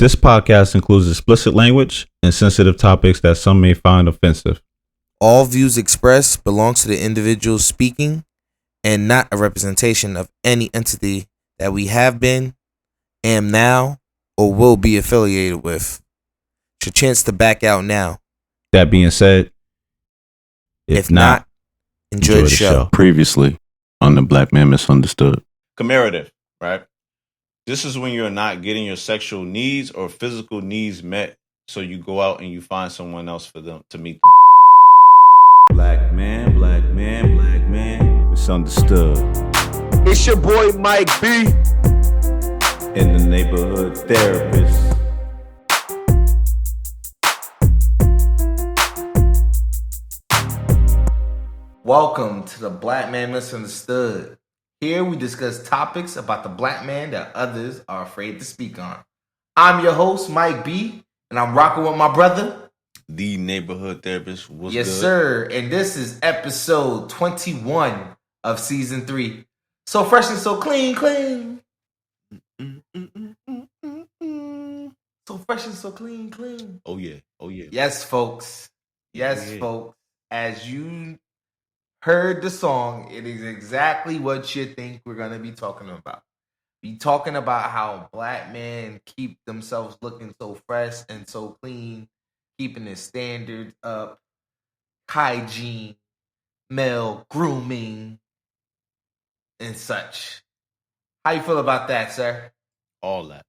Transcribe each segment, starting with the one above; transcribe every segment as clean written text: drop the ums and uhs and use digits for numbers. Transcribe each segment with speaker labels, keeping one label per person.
Speaker 1: This podcast includes explicit language and sensitive topics that some may find offensive.
Speaker 2: All views expressed belong to the individual speaking and not a representation of any entity that we have been, am now, or will be affiliated with. It's your chance to back out now.
Speaker 1: That being said,
Speaker 2: If not, enjoy the show.
Speaker 3: Previously on the Black Man Misunderstood.
Speaker 4: Commemorative, right? This is when you're not getting your sexual needs or physical needs met, so you go out and you find someone else for them to meet them.
Speaker 1: Black man, misunderstood.
Speaker 5: It's your boy Mike B.
Speaker 1: In the neighborhood therapist.
Speaker 2: Welcome to the Black Man Misunderstood. Here we discuss topics about the black man that others are afraid to speak on. I'm your host, Mike B, and I'm rocking with my brother,
Speaker 4: The neighborhood therapist was
Speaker 2: yes,
Speaker 4: good.
Speaker 2: sir. And this is episode 21 of season 3. So fresh and so clean. So fresh and so clean.
Speaker 4: Oh yeah.
Speaker 2: Yes, folks. Yes,
Speaker 4: Yeah.
Speaker 2: folks. As you heard the song, it is exactly what you think we're going to be talking about. Be talking about how black men keep themselves looking so fresh and so clean, keeping their standards up, hygiene, male grooming, and such. How you feel about that, sir?
Speaker 4: All that.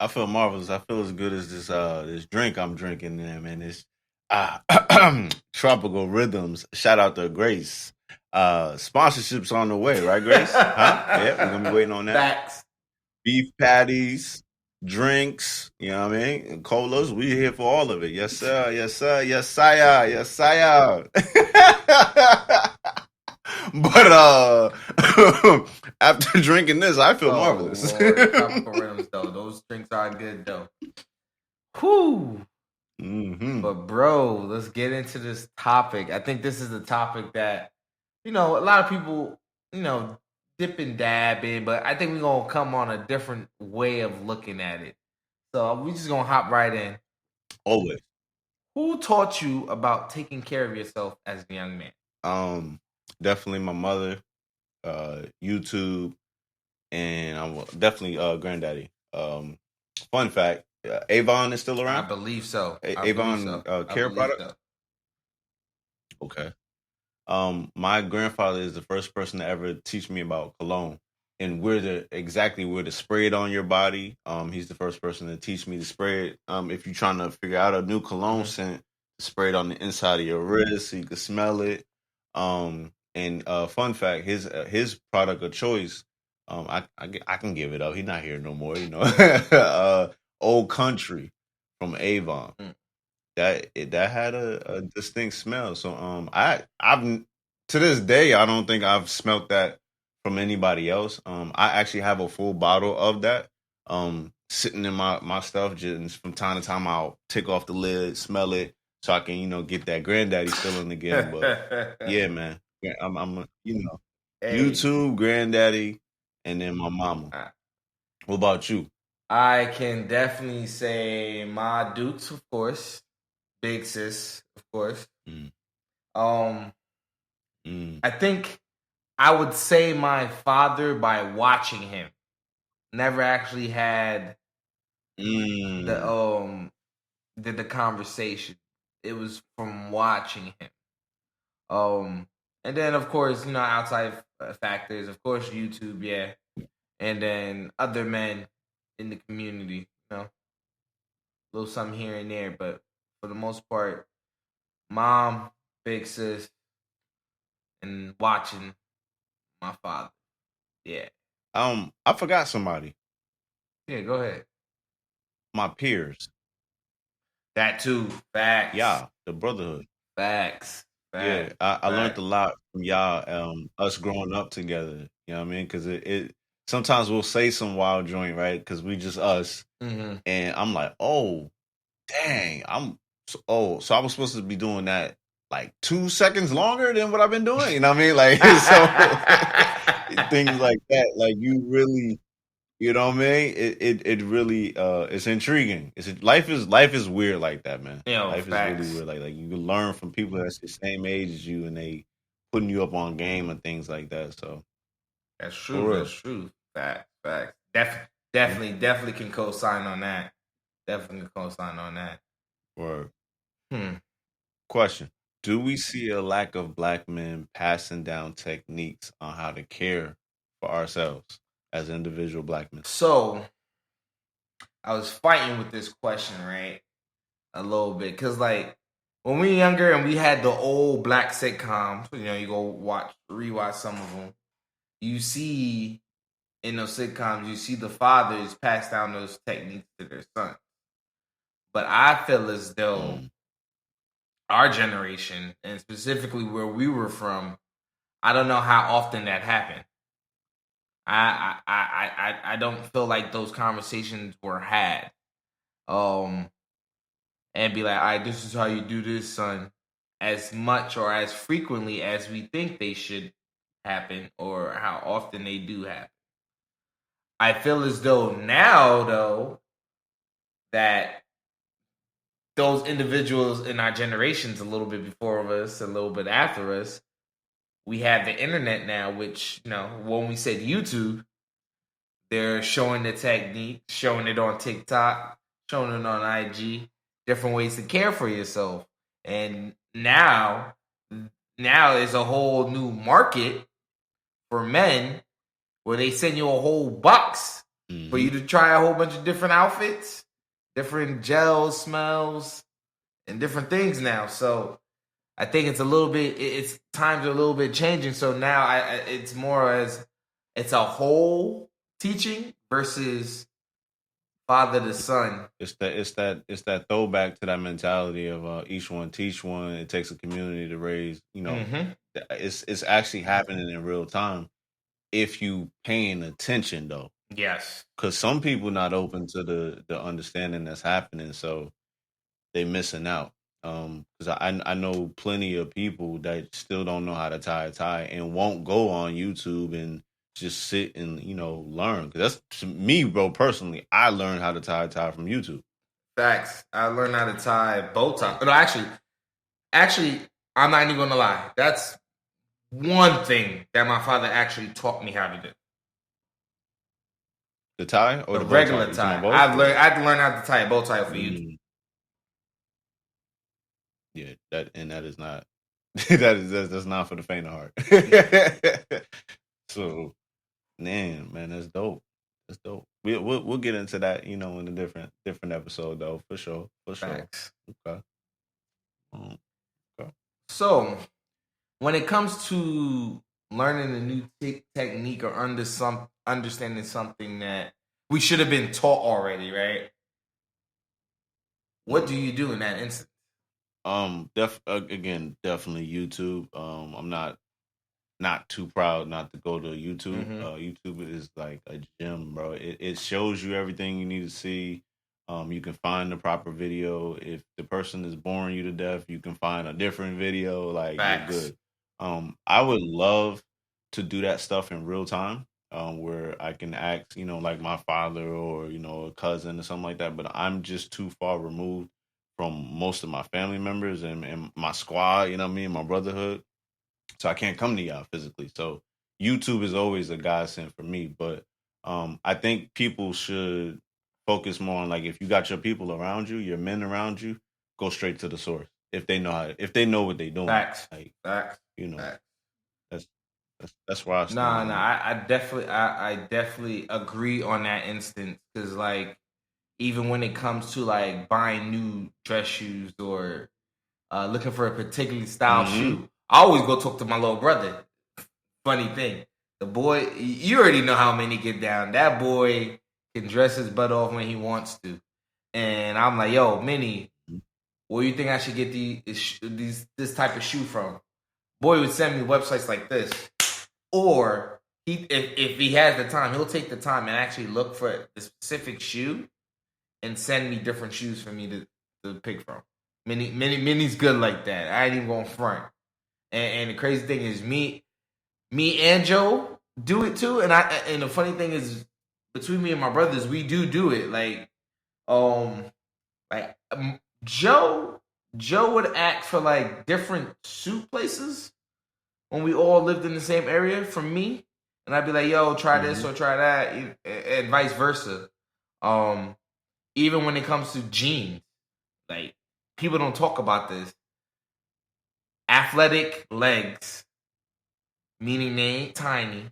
Speaker 4: I feel marvelous. I feel as good as this drink I'm drinking there, man. It's Tropical Rhythms. Shout out to Grace. Sponsorships on the way, right, Grace? Huh? Yeah, we're gonna be waiting on that.
Speaker 2: Facts.
Speaker 4: Beef patties, drinks, you know what I mean? And colas, we here for all of it. Yes, sir. But after drinking this, I feel marvelous.
Speaker 2: Lord, Tropical Rhythms, though. Those drinks are good, though. Whew.
Speaker 4: Mm-hmm.
Speaker 2: But bro, let's get into this topic. I think this is the topic that, a lot of people, dip and dab in, but I think we're going to come on a different way of looking at it. So we're just going to hop right in.
Speaker 4: Always.
Speaker 2: Who taught you about taking care of yourself as a young man?
Speaker 4: Definitely my mother, YouTube, and I'm definitely granddaddy. Fun fact, Avon is still
Speaker 2: I
Speaker 4: around?
Speaker 2: believe so.
Speaker 4: Avon care product? Okay. My grandfather is the first person to ever teach me about cologne and where to spray it on your body. He's the first person to teach me to spray it. If you're trying to figure out a new cologne scent, spray it on the inside of your wrist so you can smell it. And fun fact, his product of choice, I can give it up. He's not here no more, Old Country from Avon. That had a distinct smell. So I've to this day I don't think I've smelt that from anybody else. I actually have a full bottle of that sitting in my stuff. Just from time to time I'll take off the lid, smell it, so I can get that granddaddy feeling again. But yeah, man, I'm
Speaker 2: Hey.
Speaker 4: YouTube, granddaddy, and then my mama. What about you?
Speaker 2: I can definitely say my Dukes, of course. Big sis, of course. I think I would say my father by watching him. Never actually had the conversation. It was from watching him. And then of course, outside factors, of course, YouTube, yeah. And then other men in the community, a little something here and there, but for the most part, mom, big sis, and watching my father. Yeah.
Speaker 4: I forgot somebody.
Speaker 2: Yeah, go ahead.
Speaker 4: My peers.
Speaker 2: That too. Facts.
Speaker 4: Yeah, the brotherhood.
Speaker 2: Facts.
Speaker 4: Yeah, I learned a lot from y'all, us growing up together. You know what I mean? Because it sometimes we'll say some wild joint, right? Because we just us.
Speaker 2: Mm-hmm.
Speaker 4: And I'm like, oh, dang, so I was supposed to be doing that like 2 seconds longer than what I've been doing. You know what I mean? Like, so things like that. Like, you really You know what I mean? It really it's intriguing. Life is weird like that, man. Life is really
Speaker 2: facts.
Speaker 4: weird like you can learn from people that's the same age as you and they putting you up on game and things like that. So
Speaker 2: That's true.
Speaker 4: for
Speaker 2: That's
Speaker 4: real.
Speaker 2: true. Facts. Definitely can co-sign on that. Definitely can co-sign on that.
Speaker 4: Word.
Speaker 2: Hmm.
Speaker 4: Question. Do we see a lack of black men passing down techniques on how to care for ourselves as individual black men?
Speaker 2: So I was fighting with this question, right? A little bit. Cause like when we were younger and we had the old black sitcoms, you go rewatch some of them. You see in those sitcoms, you see the fathers pass down those techniques to their sons. But I feel as though our generation, and specifically where we were from, I don't know how often that happened. I don't feel like those conversations were had. And be like, all right, this is how you do this, son, as much or as frequently as we think they should happen or how often they do happen. I feel as though now, though, that those individuals in our generations, a little bit before us, a little bit after us, we have the internet now, which, when we said YouTube, they're showing the technique, showing it on TikTok, showing it on IG, different ways to care for yourself. And now is a whole new market for men where they send you a whole box for you to try a whole bunch of different outfits, different gels, smells, and different things now. So I think it's a little bit, it's times are a little bit changing. So now it's more as it's a whole teaching versus father to son.
Speaker 4: It's that throwback to that mentality of each one teach one. It takes a community to raise. It's actually happening in real time if you paying attention though.
Speaker 2: Yes,
Speaker 4: because some people not open to the understanding that's happening, so they missing out. Because I know plenty of people that still don't know how to tie a tie and won't go on YouTube and just sit and learn. Because that's to me, bro. Personally, I learned how to tie a tie from YouTube.
Speaker 2: facts. I learned how to tie bow tie. No, actually, I'm not even gonna lie. That's one thing that my father actually taught me how to do.
Speaker 4: The tie or
Speaker 2: The
Speaker 4: the bow
Speaker 2: regular
Speaker 4: tie?
Speaker 2: tie. I had to learn how to tie a bow tie for YouTube.
Speaker 4: Yeah, that is not that's not for the faint of heart. So, man, that's dope. That's dope. We'll get into that, in a different episode though, for sure.
Speaker 2: Facts.
Speaker 4: Okay. Okay.
Speaker 2: So, when it comes to learning a new technique or understanding something that we should have been taught already, right? What do you do in that instance?
Speaker 4: Definitely YouTube. I'm not too proud not to go to YouTube. YouTube is like a gym, bro. It shows you everything you need to see. You can find the proper video. If the person is boring you to death, you can find a different video. Like
Speaker 2: Facts.
Speaker 4: you're good. I would love to do that stuff in real time, where I can ask, like my father or a cousin or something like that. But I'm just too far removed from most of my family members and my squad. You know what I mean? My brotherhood. So I can't come to y'all physically. So YouTube is always a godsend for me. But I think people should focus more on, like, if you got your people around you, your men around you, go straight to the source. If they know what they're doing.
Speaker 2: Facts.
Speaker 4: Like,
Speaker 2: Facts.
Speaker 4: That's that's where I stand.
Speaker 2: Nah. I definitely agree on that instance because, like, even when it comes to like buying new dress shoes or looking for a particular style shoe, I always go talk to my little brother. Funny thing, the boy, you already know how many get down. That boy can dress his butt off when he wants to, and I'm like, yo, Minnie, where you think I should get this type of shoe from? Boy would send me websites like this, or if he has the time, he'll take the time and actually look for the specific shoe and send me different shoes for me to pick from. Minnie's good like that. I ain't even going front. And the crazy thing is me and Joe do it too. And the funny thing is, between me and my brothers, we do it. Joe would act for like different suit places when we all lived in the same area from me, and I'd be like, "Yo, try this or try that," and vice versa. Even when it comes to jeans, like people don't talk about this. Athletic legs, meaning they ain't tiny,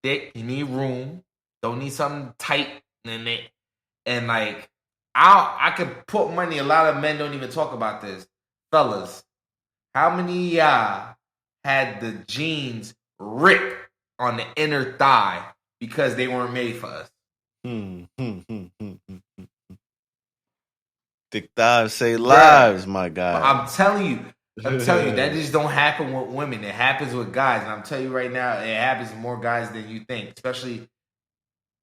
Speaker 2: thick. You need room. Don't need something tight in it. And like, I could put money. A lot of men don't even talk about this, fellas. How many of y'all had the jeans rip on the inner thigh because they weren't made for us?
Speaker 4: Thick thighs say lives, my guy.
Speaker 2: I'm telling you, that just don't happen with women. It happens with guys, and I'm telling you right now, it happens to more guys than you think, especially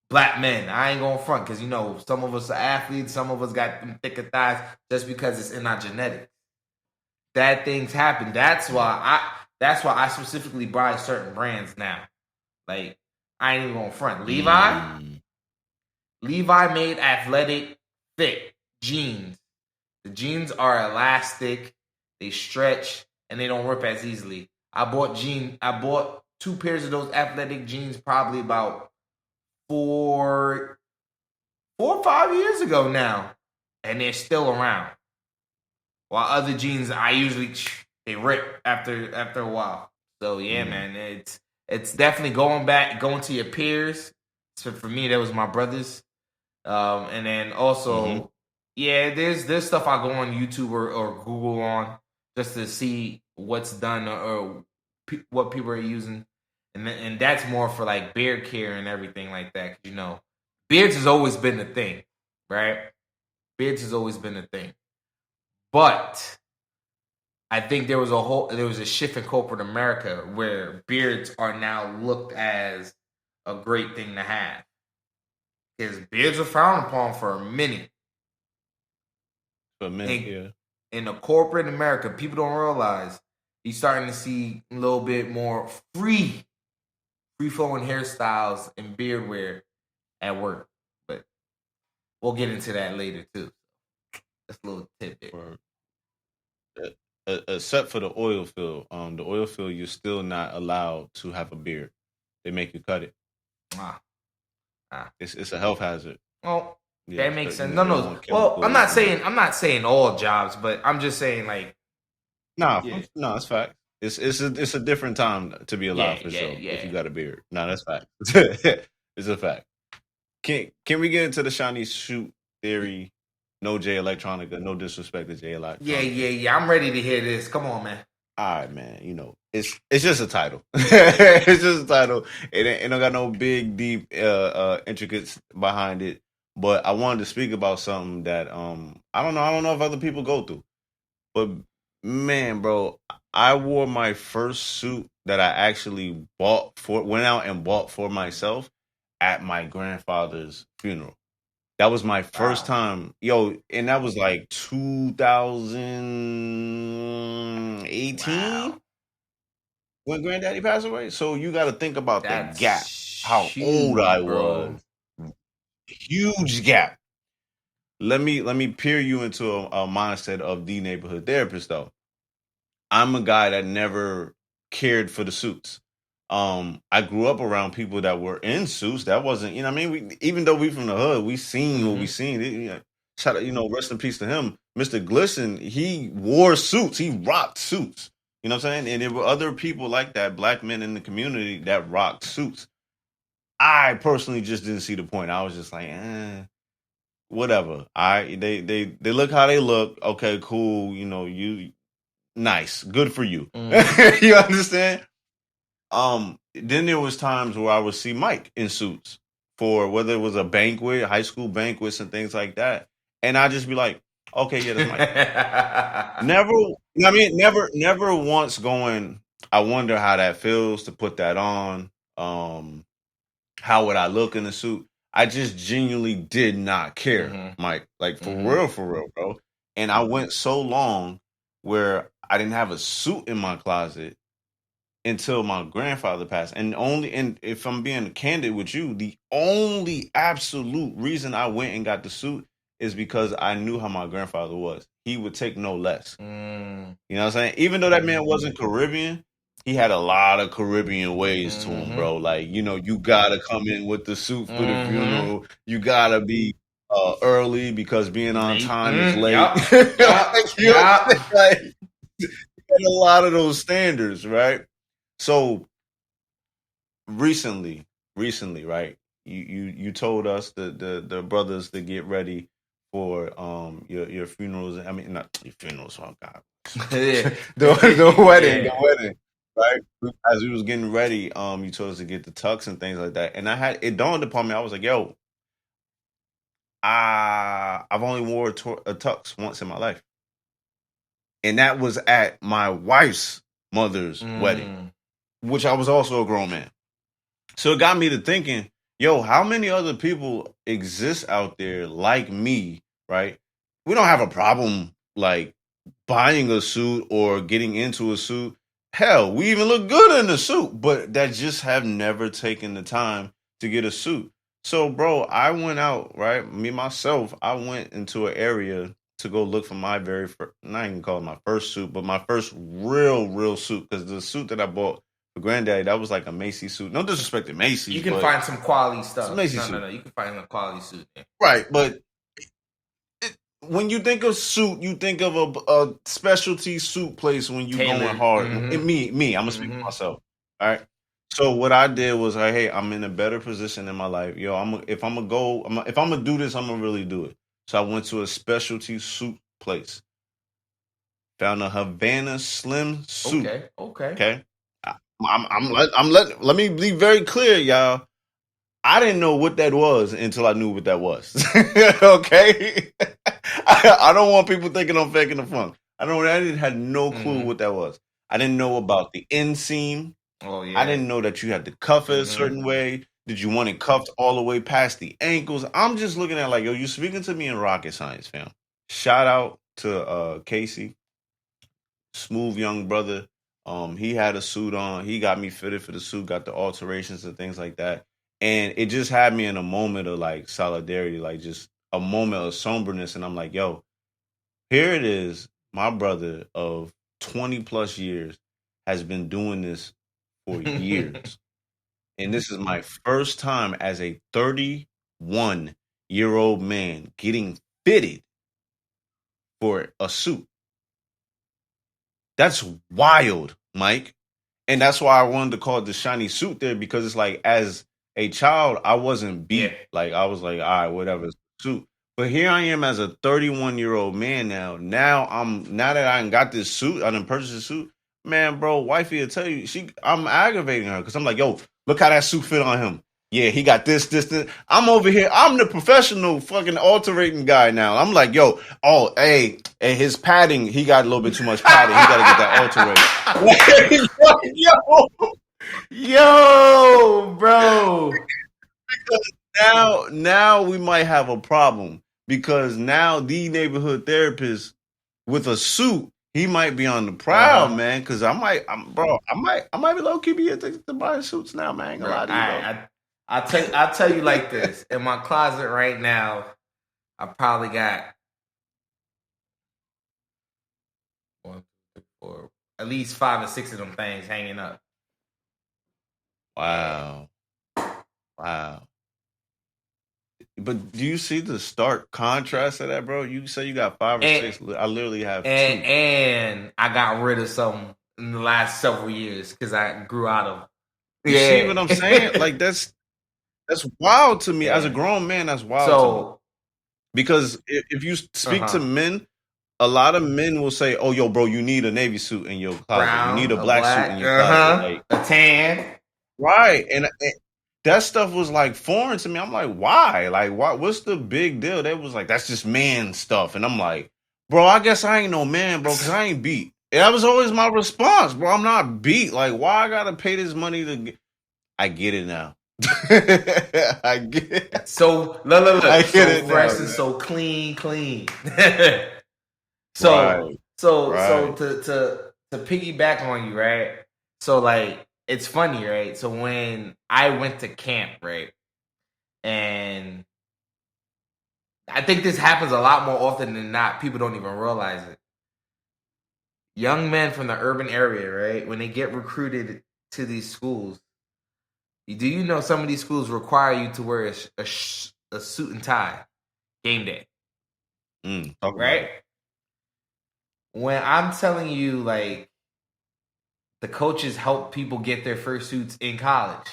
Speaker 2: black men. I ain't going front because some of us are athletes, some of us got them thicker thighs just because it's in our genetics. Bad things happen. That's why I specifically buy certain brands now. Like, I ain't even going front. Levi made athletic, thick jeans. The jeans are elastic, they stretch, and they don't rip as easily. I bought 2 pairs of those athletic jeans probably about 4 or 5 years ago now, and they're still around. While other jeans, they rip after a while. So yeah, man, it's definitely going to your peers. So for me, that was my brothers, and then also, there's stuff I go on YouTube or Google on just to see what's done or what people are using, and that's more for like beard care and everything like that. Beards has always been a thing, right? Beards has always been a thing. But I think there was a shift in corporate America where beards are now looked as a great thing to have. Because beards are frowned upon for a minute. In the corporate America, people don't realize you're starting to see a little bit more free flowing hairstyles and beard wear at work. But we'll get into that later too. That's a little tidbit.
Speaker 4: Except for the oil field. The oil field, you're still not allowed to have a beard. They make you cut it. It's a health hazard.
Speaker 2: Well, that makes sense. No. Well, I'm not saying all jobs, but I'm just saying like.
Speaker 4: No, it's fact. It's a different time to be alive for sure.
Speaker 2: Yeah.
Speaker 4: If you got a beard, no, that's fact. It's a fact. Can we get into the shiny suit theory? No Jay Electronica. No disrespect to Jay Electronica.
Speaker 2: Yeah. I'm ready to hear this. Come on, man.
Speaker 4: All right, man. It's just a title. It's just a title. It don't got no big, deep, intricates behind it. But I wanted to speak about something that I don't know if other people go through. But man, bro, I wore my first suit that I actually went out and bought for myself at my grandfather's funeral. That was my first time, and that was like 2018 when Granddaddy passed away. So you got to think about the gap, how old I was. Huge gap. Let me peer you into a mindset of the neighborhood therapist, though. I'm a guy that never cared for the suits. I grew up around people that were in suits. That wasn't, even though we from the hood, we seen what we seen. Shout out, rest in peace to him. Mr. Glisson, he wore suits. He rocked suits. You know what I'm saying? And there were other people like that, black men in the community that rocked suits. I personally just didn't see the point. I was just like, whatever. They look how they look. Okay, cool. You nice. Good for you. You understand? Then there was times where I would see Mike in suits for whether it was a banquet, high school banquets and things like that. And I'd just be like, okay, yeah, that's Mike. Never once going, I wonder how that feels to put that on. How would I look in the suit? I just genuinely did not care, Mike. Like for real, bro. And I went so long where I didn't have a suit in my closet until my grandfather passed. And if I'm being candid with you, the only absolute reason I went and got the suit is because I knew how my grandfather was. He would take no less. You know what I'm saying? Even though that man wasn't Caribbean, he had a lot of Caribbean ways to him, bro. Like, you gotta come in with the suit for the funeral. You gotta be early because being on time is late. Like, you know what I'm saying? Like, he had a lot of those standards, right? So recently, right? You told us the brothers to get ready for your funerals. I mean, not your funerals. Oh God, the wedding, right? As we was getting ready, you told us to get the tux and things like that, and it dawned upon me. I was like, yo, I've only wore a tux once in my life, and that was at my wife's mother's wedding, which I was also a grown man. So it got me to thinking, yo, how many other people exist out there like me, right? We don't have a problem like buying a suit or getting into a suit. Hell, we even look good in a suit, but that just have never taken the time to get a suit. So, bro, I went out, right? Me, myself, I went into an area to go look for my very first, not even call it my first suit, but my first real suit. Because the suit that I bought for Granddaddy, that was like a Macy's suit. No disrespect to Macy's.
Speaker 2: You can find some quality stuff.
Speaker 4: Some Macy's suit.
Speaker 2: No. You can find a quality suit.
Speaker 4: Right, but when you think of suit, you think of a specialty suit place when you going hard. And me, I'm gonna speak for myself. All right. So what I did was, hey, I'm in a better position in my life. Yo, if I'm gonna do this, I'm gonna really do it. So I went to a specialty suit place. Found a Havana Slim suit. Okay. Let me be very clear, y'all. I didn't know what that was until I knew what that was. Okay? I don't want people thinking I'm faking the funk. I didn't have no clue what that was. I didn't know about the inseam.
Speaker 2: Oh, yeah.
Speaker 4: I didn't know that you had to cuff it a certain way. Did you want it cuffed all the way past the ankles? I'm just looking at like, yo, you speaking to me in rocket science, fam. Shout out to Casey. Smooth young brother. He had a suit on. He got me fitted for the suit, got the alterations and things like that. And it just had me in a moment of like solidarity, like just a moment of somberness. And I'm like, yo, here it is. My brother of 20 plus years has been doing this for years. And this is my first time as a 31-year-old man getting fitted for a suit. That's wild, Mike. And that's why I wanted to call it the shiny suit there, because it's like, as a child, I wasn't beat. Yeah. Like, I was like, all right, whatever, suit. But here I am as a 31-year-old man now. Now that I got this suit, I done purchased a suit. Man, bro, wifey will tell you, I'm aggravating her because I'm like, yo, look how that suit fit on him. Yeah, he got this. I'm over here. I'm the professional fucking alterating guy now. I'm like, yo, hey, his padding, he got a little bit too much padding. He got to get that alterated.
Speaker 2: Yo, bro.
Speaker 4: Because now we might have a problem, because now the neighborhood therapist with a suit, he might be on the prowl, man. Because I might be low key be addicted to buying suits now, man. I ain't gonna lie to you, bro.
Speaker 2: I'll tell you like this. In my closet right now, I probably got 1, 2, 3, 4, at least 5 or 6 of them things hanging up.
Speaker 4: Wow. But do you see the stark contrast of that, bro? You say you got 5 or 6. I literally have 2.
Speaker 2: And I got rid of some in the last several years because I grew out of.
Speaker 4: You see what I'm saying? Like, that's wild to me. As a grown man, that's wild to me. Because if you speak to men, a lot of men will say, oh, yo, bro, you need a navy suit in your closet.
Speaker 2: Brown,
Speaker 4: you need a black suit in your closet. Like,
Speaker 2: a tan.
Speaker 4: Right. And that stuff was like foreign to me. I'm like, why? Like, what's the big deal? They was like, that's just man stuff. And I'm like, bro, I guess I ain't no man, bro, because I ain't beat. And that was always my response, bro. I'm not beat. Like, why I gotta pay this money to get... I get it now. I get it.
Speaker 2: So look.
Speaker 4: I get it
Speaker 2: fresh
Speaker 4: now,
Speaker 2: and so clean.
Speaker 4: So
Speaker 2: to piggyback on you, right? So like it's funny, right? So when I went to camp, right, and I think this happens a lot more often than not. People don't even realize it. Young men from the urban area, right, when they get recruited to these schools, do you know some of these schools require you to wear a suit and tie game day,
Speaker 4: Talk about
Speaker 2: right?
Speaker 4: it.
Speaker 2: When I'm telling you, like, the coaches help people get their first suits in college.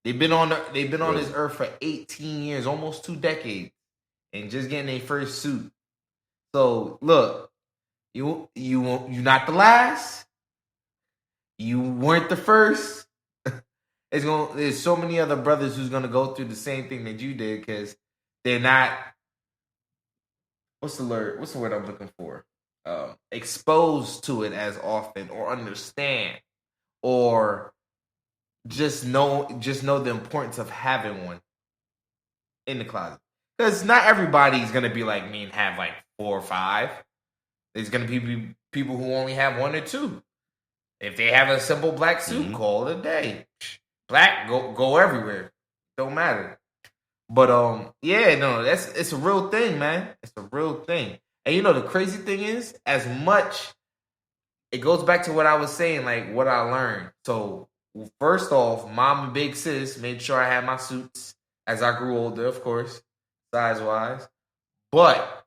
Speaker 2: They've been on this earth for 18 years, almost 2 decades, and just getting their first suit. So look, you're not the last. You weren't the first. There's so many other brothers who's gonna go through the same thing that you did because they're not. What's the word? What's the word I'm looking for? Exposed to it as often, or understand, or just know the importance of having one in the closet. Because not everybody's gonna be like me and have like 4 or 5. There's gonna be people who only have 1 or 2. If they have a simple black suit, call it a day. Black, go everywhere. Don't matter. But yeah, no, it's a real thing, man. It's a real thing. And you know the crazy thing is, as much it goes back to what I was saying, like what I learned. So first off, mom and big sis made sure I had my suits as I grew older, of course, size wise. But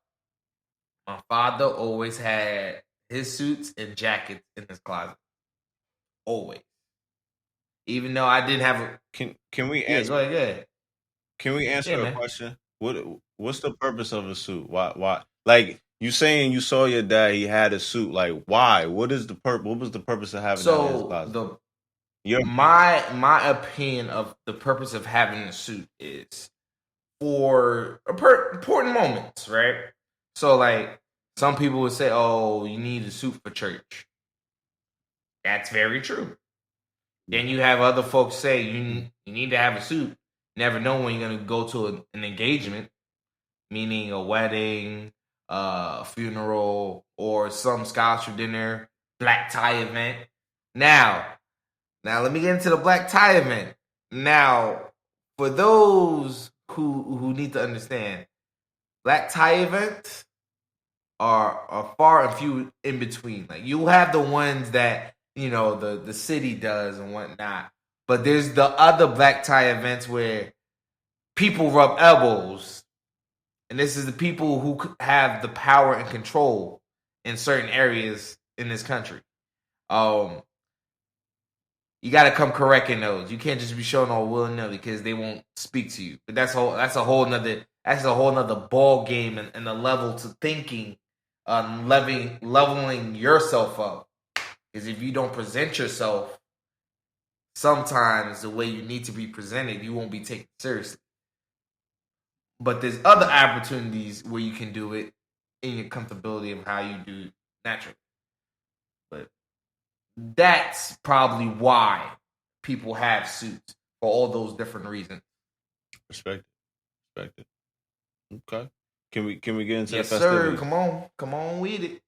Speaker 2: my father always had his suits and jackets in his closet. Always. Even though I didn't have a
Speaker 4: Can we
Speaker 2: yeah,
Speaker 4: answer?
Speaker 2: go ahead.
Speaker 4: Can we answer
Speaker 2: Yeah,
Speaker 4: a
Speaker 2: man.
Speaker 4: question? What's the purpose of a suit? Why? Like you saying you saw your dad, he had a suit. Like why? What is the What was the purpose of having that in his
Speaker 2: So
Speaker 4: closet?
Speaker 2: my opinion of the purpose of having a suit is for important moments, right? So like some people would say, "Oh, you need a suit for church." That's very true. Then you have other folks say you need to have a suit. Never know when you're gonna go to an engagement, meaning a wedding, a funeral, or some scholarship dinner, black tie event. Now let me get into the black tie event. Now, for those who need to understand, black tie events are far and few in between. Like you'll have the ones that the city does and whatnot, but there's the other black tie events where people rub elbows, and this is the people who have the power and control in certain areas in this country. You got to come correct in those. You can't just be showing all willy-nilly because they won't speak to you. But that's a whole nother ball game and a level to thinking, leveling yourself up. Because if you don't present yourself, sometimes the way you need to be presented, you won't be taken seriously. But there's other opportunities where you can do it in your comfortability of how you do naturally. But that's probably why people have suits for all those different reasons.
Speaker 4: Respect it. Okay. Can we get into
Speaker 2: Yes,
Speaker 4: the festivities?
Speaker 2: sir. Come on with it.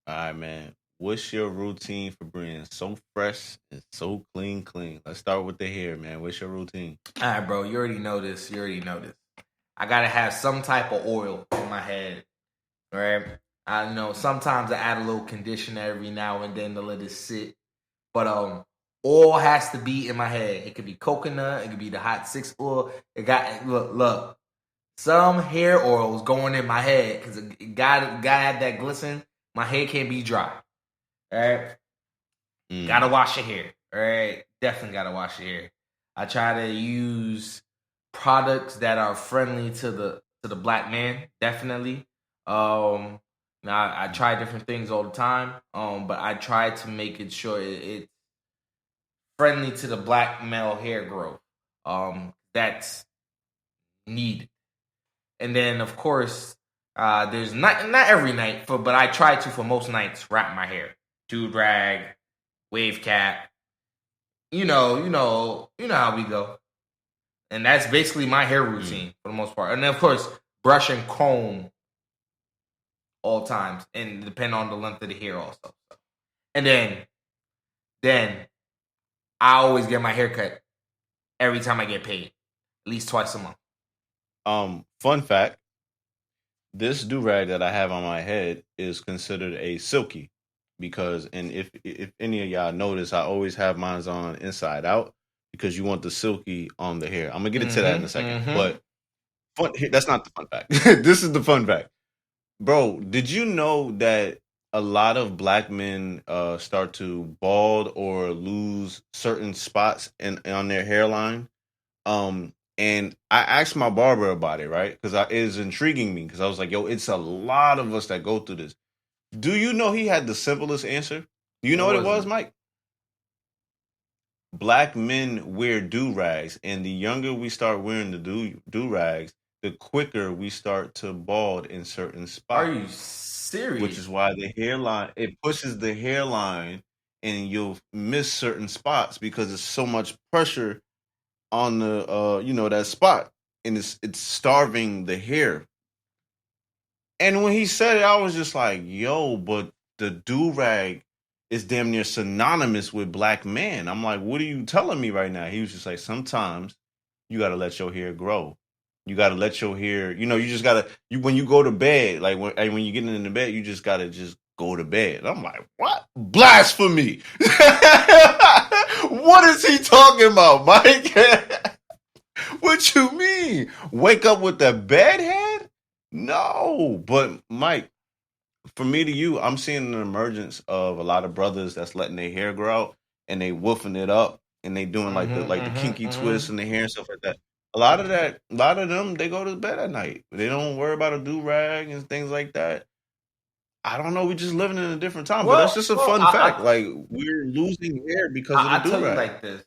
Speaker 4: All right, man. What's your routine for being so fresh and so clean? Let's start with the hair, man. What's your routine?
Speaker 2: All right, bro. You already know this. I gotta have some type of oil in my head, right? I know sometimes I add a little conditioner every now and then to let it sit, but oil has to be in my head. It could be coconut. It could be the hot 6 oil. It got look. Some hair oils going in my head because it gotta have that glisten. My hair can't be dry. All right. Gotta wash your hair. All right. Definitely gotta wash your hair. I try to use products that are friendly to the black man. Definitely. Now I try different things all the time. But I try to make it sure it's friendly to the black male hair growth. That's needed. And then of course, there's not every night, but I try to for most nights wrap my hair. Do drag, wave cap. You know how we go. And that's basically my hair routine for the most part. And then of course, brush and comb all times, and depend on the length of the hair also. And then then I always get my hair cut every time I get paid, at least twice a month.
Speaker 4: Fun fact: this do rag that I have on my head is considered a silky because, and if any of y'all notice, I always have mine on inside out because you want the silky on the hair. I'm gonna get into that in a second, but that's not the fun fact. This is the fun fact, bro. Did you know that a lot of black men start to bald or lose certain spots on their hairline? And I asked my barber about it, right? Because it is intriguing me. Because I was like, "Yo, it's a lot of us that go through this." Do you know he had the simplest answer? Do you know what it was, Mike? Black men wear do rags, and the younger we start wearing the do rags, the quicker we start to bald in certain spots.
Speaker 2: Are you serious?
Speaker 4: Which is why the hairline pushes the hairline, and you'll miss certain spots because there's so much pressure on the that spot, and it's starving the hair. And when he said it, I was just like, yo, but the do-rag is damn near synonymous with black man. I'm like, what are you telling me right now? He was just like, sometimes you gotta let your hair grow. You gotta let your hair, you just gotta when you go to bed, like when you get in the bed, you just gotta just go to bed. I'm like, what? Blasphemy. What is he talking about, Mike? What you mean? Wake up with the bed head? No. But Mike, from me to you, I'm seeing an emergence of a lot of brothers that's letting their hair grow out and they woofing it up and they doing like the kinky twist in the hair and stuff like that. A lot of them, they go to bed at night. They don't worry about a do rag and things like that. I don't know. We're just living in a different time, but that's just a fun fact. Like we're losing hair because of the do rag.
Speaker 2: I tell you like this.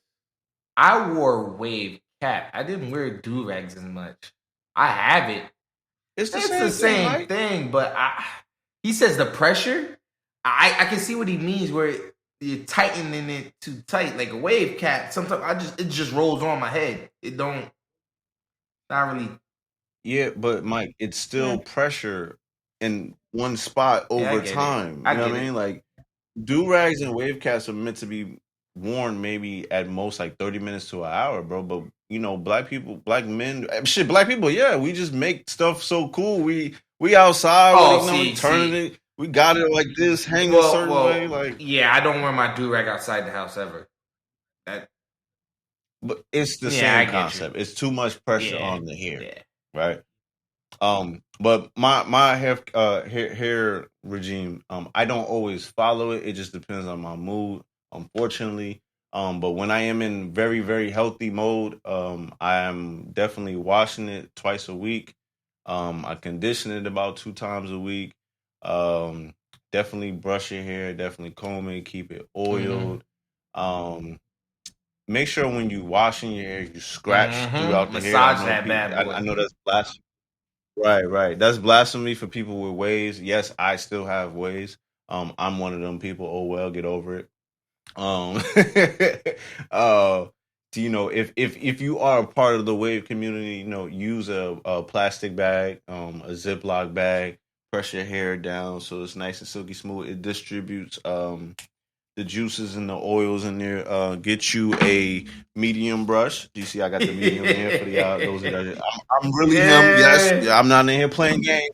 Speaker 2: I wore a wave cap. I didn't wear do rags as much. I have it.
Speaker 4: It's the same
Speaker 2: thing, but he says the pressure. I can see what he means where you're tightening it too tight, like a wave cap. Sometimes it just rolls on my head. It don't. Not really.
Speaker 4: Yeah, but Mike, it's still pressure in one spot over time. You know what I mean? Like do rags and wave caps are meant to be worn maybe at most like 30 minutes to an hour, bro. But black people, black men, black people, yeah, we just make stuff so cool. We outside, turning it. We got it like this, hanging a certain way. Like,
Speaker 2: yeah, I don't wear my do rag outside the house ever.
Speaker 4: But it's the same concept. It's too much pressure on the hair, right? But my hair regime, I don't always follow it. It just depends on my mood, unfortunately. But when I am in very, very healthy mode, I am definitely washing it twice a week. I condition it about 2 times a week. Definitely brush your hair, definitely comb it, keep it oiled. Make sure when you washing your hair, you scratch throughout the hair. I know that's blasphemy. Right. That's blasphemy for people with waves. Yes, I still have waves. I'm one of them people. Oh well, get over it. If you are a part of the wave community, use a plastic bag, a Ziploc bag, press your hair down so it's nice and silky smooth. It distributes the juices and the oils in there. Get you a medium brush. Do you see I got the medium here for the those that I'm really him. Yes, I'm not in here playing games.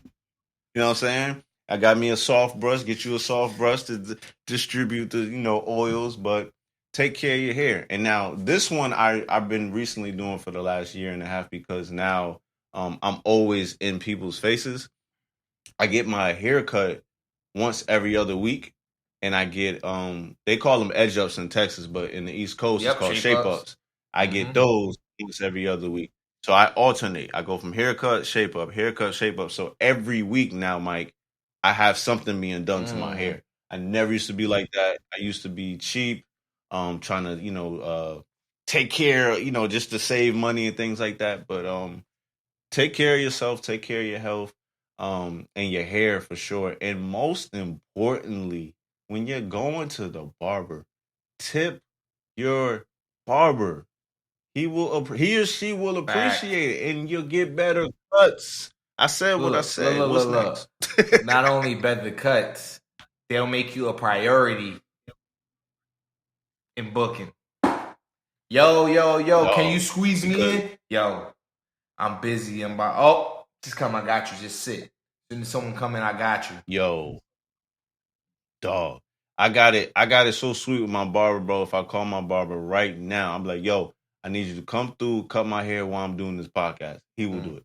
Speaker 4: You know what I'm saying? I got me a soft brush. Get you a soft brush to distribute the oils, but take care of your hair. And now this one I've been recently doing for the last year and a half because now I'm always in people's faces. I get my hair cut once every other week. And I get they call them edge ups in Texas, but in the East Coast it's called shape ups. I get those once every other week. So I alternate. I go from haircut, shape up, haircut, shape up. So every week now, Mike, I have something being done to my hair. I never used to be like that. I used to be cheap, trying to, take care, just to save money and things like that. But take care of yourself, take care of your health, and your hair for sure. And most importantly, when you're going to the barber, tip your barber. He or she will appreciate it, and you'll get better cuts. I said what I said. What's next?
Speaker 2: Not only better cuts, they'll make you a priority in booking. Yo, can you squeeze me in? Yo, I'm busy. I'm about, just come, I got you. Just sit. As soon as someone come in, I got you.
Speaker 4: Yo, dog. I got it so sweet with my barber, bro. If I call my barber right now, I'm like, yo, I need you to come through, cut my hair while I'm doing this podcast. He will do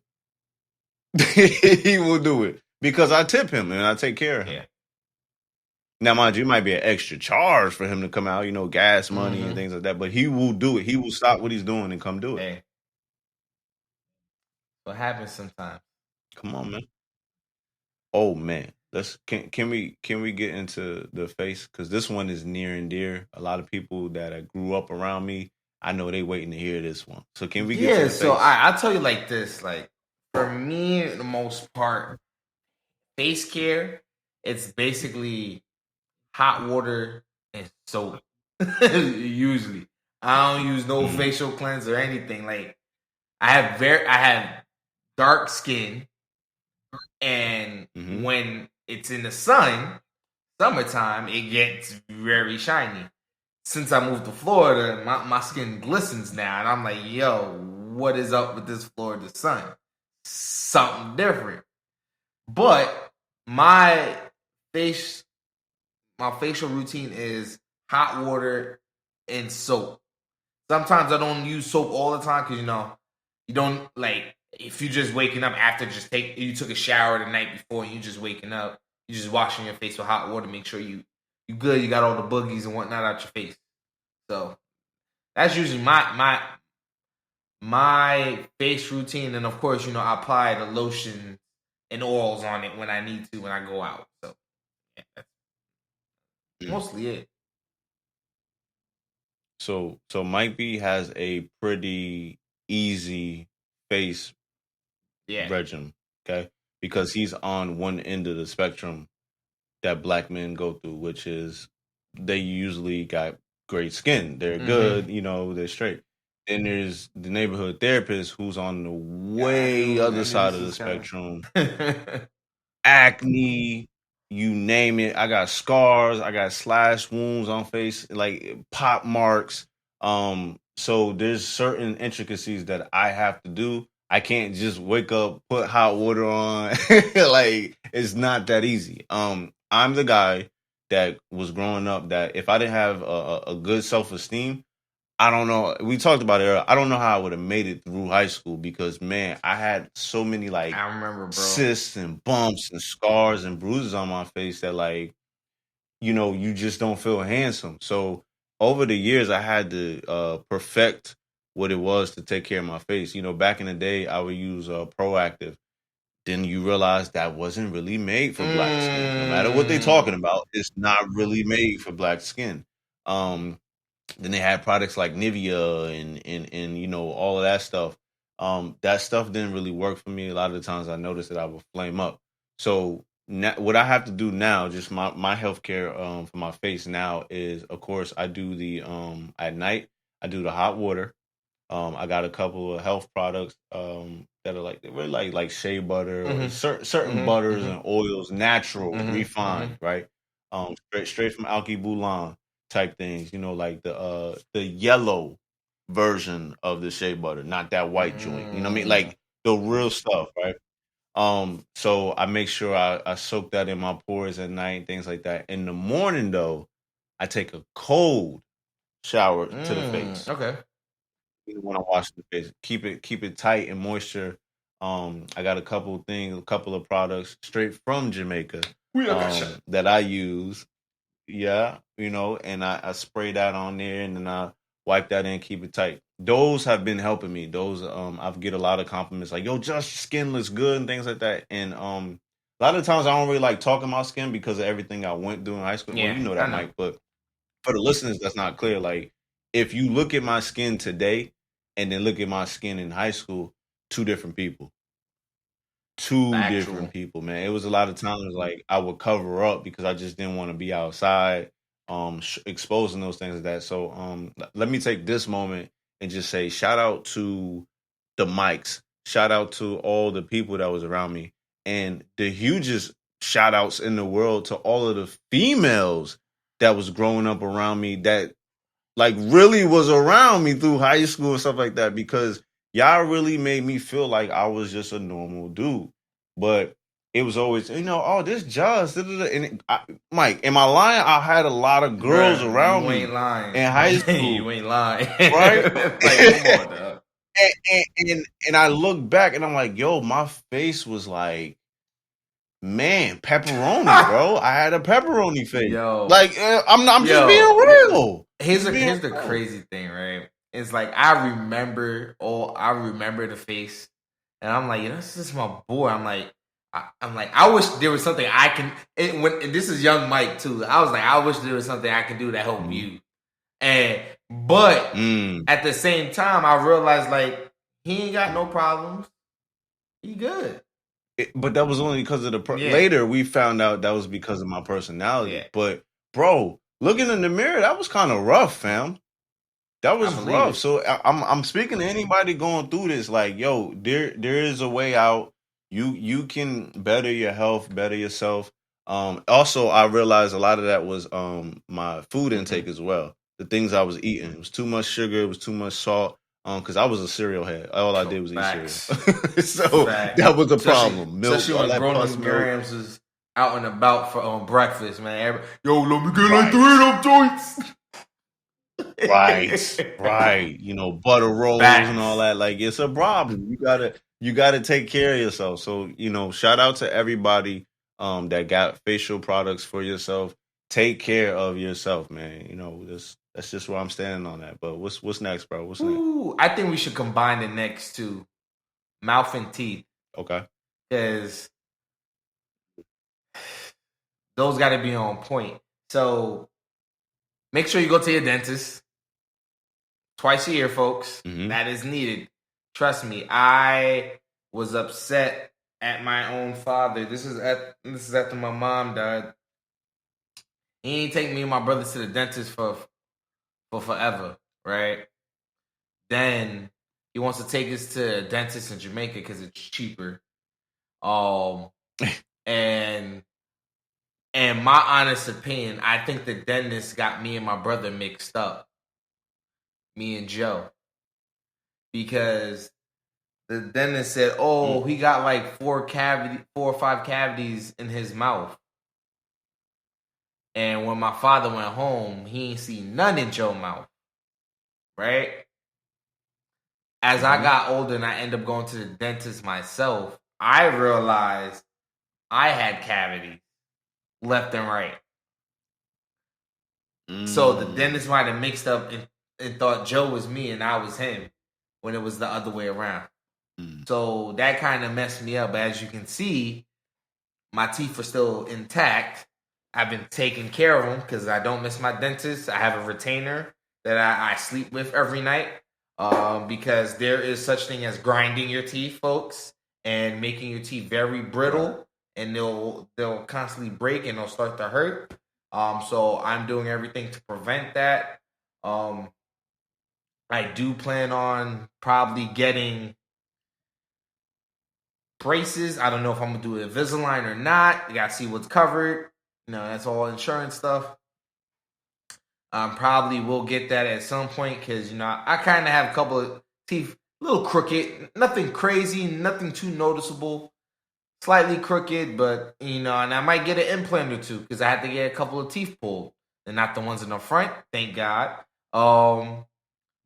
Speaker 4: it. He will do it. Because I tip him and I take care of him.
Speaker 2: Yeah.
Speaker 4: Now, mind you, it might be an extra charge for him to come out, gas money and things like that. But he will do it. He will stop what he's doing and come do it.
Speaker 2: Hey. What happens sometimes?
Speaker 4: Come on, man. Oh man. Can we get into the face? Because this one is near and dear. A lot of people that grew up around me, I know they waiting to hear this one. So can we get to the face?
Speaker 2: So I'll tell you like this. Like, for me, the most part, face care, it's basically hot water and soap. Usually, I don't use no facial cleanser or anything. Like, I have dark skin, and when it's in the sun, summertime, it gets very shiny. Since I moved to Florida, my skin glistens now, and I'm like, yo, what is up with this Florida sun? Something different. But my facial routine is hot water and soap. Sometimes I don't use soap all the time because you don't, like, if you just waking up after you took a shower the night before and you just waking up, you just washing your face with hot water, make sure you good, you got all the boogies and whatnot out your face. So that's usually my face routine, and of course, I apply the lotion and oils on it when I need to when I go out. So yeah, that's mostly it.
Speaker 4: So Mike B has a pretty easy face regimen, okay? Because he's on one end of the spectrum that black men go through, which is they usually got great skin. They're good, they're straight. And there's the neighborhood therapist who's on the way other side of the spectrum. Acne, you name it. I got scars, I got slash wounds on face, like pop marks. So there's certain intricacies that I have to do. I can't just wake up, put hot water on. Like, it's not that easy. I'm the guy that was growing up that if I didn't have a good self-esteem, I don't know. We talked about it earlier. I don't know how I would have made it through high school because, man, I had so many, like,
Speaker 2: I remember, bro,
Speaker 4: cysts and bumps and scars and bruises on my face that, like, you just don't feel handsome. So over the years, I had to perfect what it was to take care of my face. Back in the day, I would use Proactive. Then you realize that wasn't really made for black skin. No matter what they're talking about, it's not really made for black skin. Then they had products like Nivea and all of that stuff. That stuff didn't really work for me. A lot of the times I noticed that I would flame up. So now, what I have to do now, just my healthcare for my face now is, of course, I do the at night I do the hot water. I got a couple of health products that are like shea butter or certain butters and oils, natural, refined, right? Straight from Alki Boulan type things, like the yellow version of the shea butter, not that white joint. You know what I mean? Like the real stuff, right? So I make sure I soak that in my pores at night, things like that. In the morning, though, I take a cold shower to the face.
Speaker 2: Okay.
Speaker 4: When I wash the face, keep it tight and moisture. I got a couple of products straight from Jamaica that I use. Yeah, and I spray that on there, and then I wipe that in, keep it tight. Those have been helping me. Those I get a lot of compliments like, "Yo, just your skin looks good" and things like that. And a lot of times I don't really like talking about skin because of everything I went through in high school.
Speaker 2: Yeah,
Speaker 4: well, you know that, Mike. But for the listeners, that's not clear. Like, if you look at my skin today and then look at my skin in high school, two different people. Different people, man. It was a lot of times like I would cover up because I just didn't want to be outside, exposing those things like that. So, let me take this moment and just say shout out to the mics, shout out to all the people that was around me, and the hugest shout outs in the world to all of the females that was growing up around me that like really was around me through high school and stuff like that because y'all really made me feel like I was just a normal dude. But it was always, oh, this Josh. And Mike, am I lying? I had a lot of girls
Speaker 2: Bruh,
Speaker 4: around
Speaker 2: you
Speaker 4: me
Speaker 2: ain't lying.
Speaker 4: in high school.
Speaker 2: You ain't lying.
Speaker 4: Right?
Speaker 2: Like, come on, dog.
Speaker 4: And I look back and I'm like, yo, my face was like, man, pepperoni, bro. I had a pepperoni face.
Speaker 2: Yo.
Speaker 4: Like, I'm just being real.
Speaker 2: Here's the crazy thing, right? It's like I remember the face, and I'm like, this is my boy. I'm like, I wish there was something I can. And this is young Mike too. I was like, I wish there was something I could do to help you. But at the same time, I realized like he ain't got no problems. He good.
Speaker 4: But that was only because of the later we found out that was because of my personality. Yeah. But bro, looking in the mirror, that was kind of rough, fam. That was rough. So I'm speaking to anybody going through this, like, yo, there is a way out. You can better your health, better yourself. Also, I realized a lot of that was my food intake as well. The things I was eating. It was too much sugar. It was too much salt. Because I was a cereal head. All I did was eat cereal. So that was a problem. Milk,
Speaker 2: especially when grown grams is out and about for breakfast, man. Yo, let me get like 3 of them joints.
Speaker 4: Right. Butter rolls and all that. Like, it's a problem. You gotta take care of yourself. So, shout out to everybody that got facial products for yourself. Take care of yourself, man. That's just where I'm standing on that. But what's next, bro? What's next?
Speaker 2: I think we should combine the next two, mouth and teeth.
Speaker 4: Okay.
Speaker 2: Because those got to be on point. So make sure you go to your dentist twice a year, folks. Mm-hmm. That is needed. Trust me, I was upset at my own father. This is after my mom died. He ain't take me and my brother to the dentist for forever, right? Then he wants to take us to a dentist in Jamaica because it's cheaper. And my honest opinion, I think the dentist got me and my brother mixed up. Me and Joe. Because the dentist said, he got like 4 or 5 cavities in his mouth. And when my father went home, he ain't see none in Joe's mouth. Right? As I got older and I ended up going to the dentist myself, I realized I had cavities left and right. So the dentist might have mixed up and thought Joe was me and I was him when it was the other way around. So that kind of messed me up. But as you can see, my teeth are still intact. I've been taking care of them because I don't miss my dentist. I have a retainer that I sleep with every night because there is such thing as grinding your teeth, folks, and making your teeth very brittle, and they'll constantly break and they'll start to hurt. So I'm doing everything to prevent that. I do plan on probably getting braces. I don't know if I'm gonna do Invisalign or not. You gotta see what's covered. That's all insurance stuff. Probably will get that at some point because I kind of have a couple of teeth, a little crooked, nothing crazy, nothing too noticeable, slightly crooked, but and I might get an implant or two because I had to get a couple of teeth pulled, and not the ones in the front, thank God.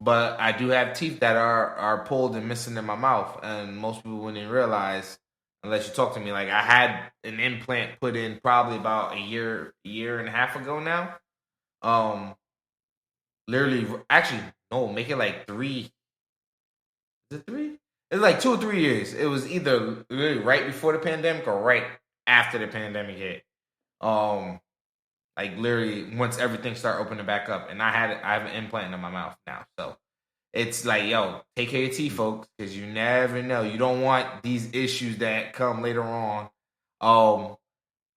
Speaker 2: But I do have teeth that are pulled and missing in my mouth, and most people wouldn't realize unless you talk to me. Like, I had an implant put in probably about a year and a half ago now. Literally, actually, no, make it like 3. Is it 3? It's like 2 or 3 years. It was either literally right before the pandemic or right after the pandemic hit. Like literally once everything started opening back up, and I have an implant in my mouth now. So it's like, yo, take care of your teeth, folks, because you never know. You don't want these issues that come later on.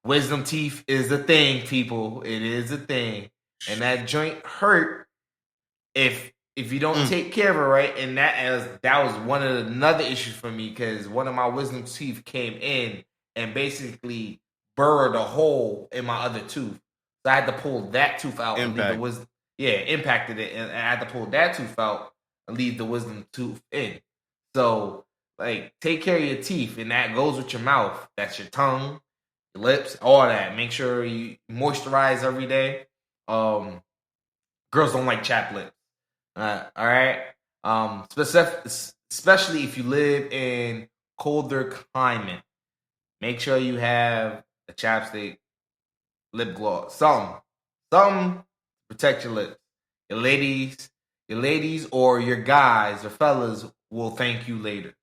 Speaker 2: Wisdom teeth is a thing, people. It is a thing, and that joint hurt if you don't take care of it right. And that was one of another issue for me because one of my wisdom teeth came in and basically burrowed a hole in my other tooth. So I had to pull that tooth out. And leave the wisdom. impacted it, and I had to pull that tooth out and leave the wisdom tooth in. So, like, take care of your teeth, and that goes with your mouth. That's your tongue, your lips, all that. Make sure you moisturize every day. Girls don't like chapped lips. All right. Especially if you live in colder climate, make sure you have a chapstick, lip gloss, something to protect your lips. Your ladies, or your guys or fellas will thank you later.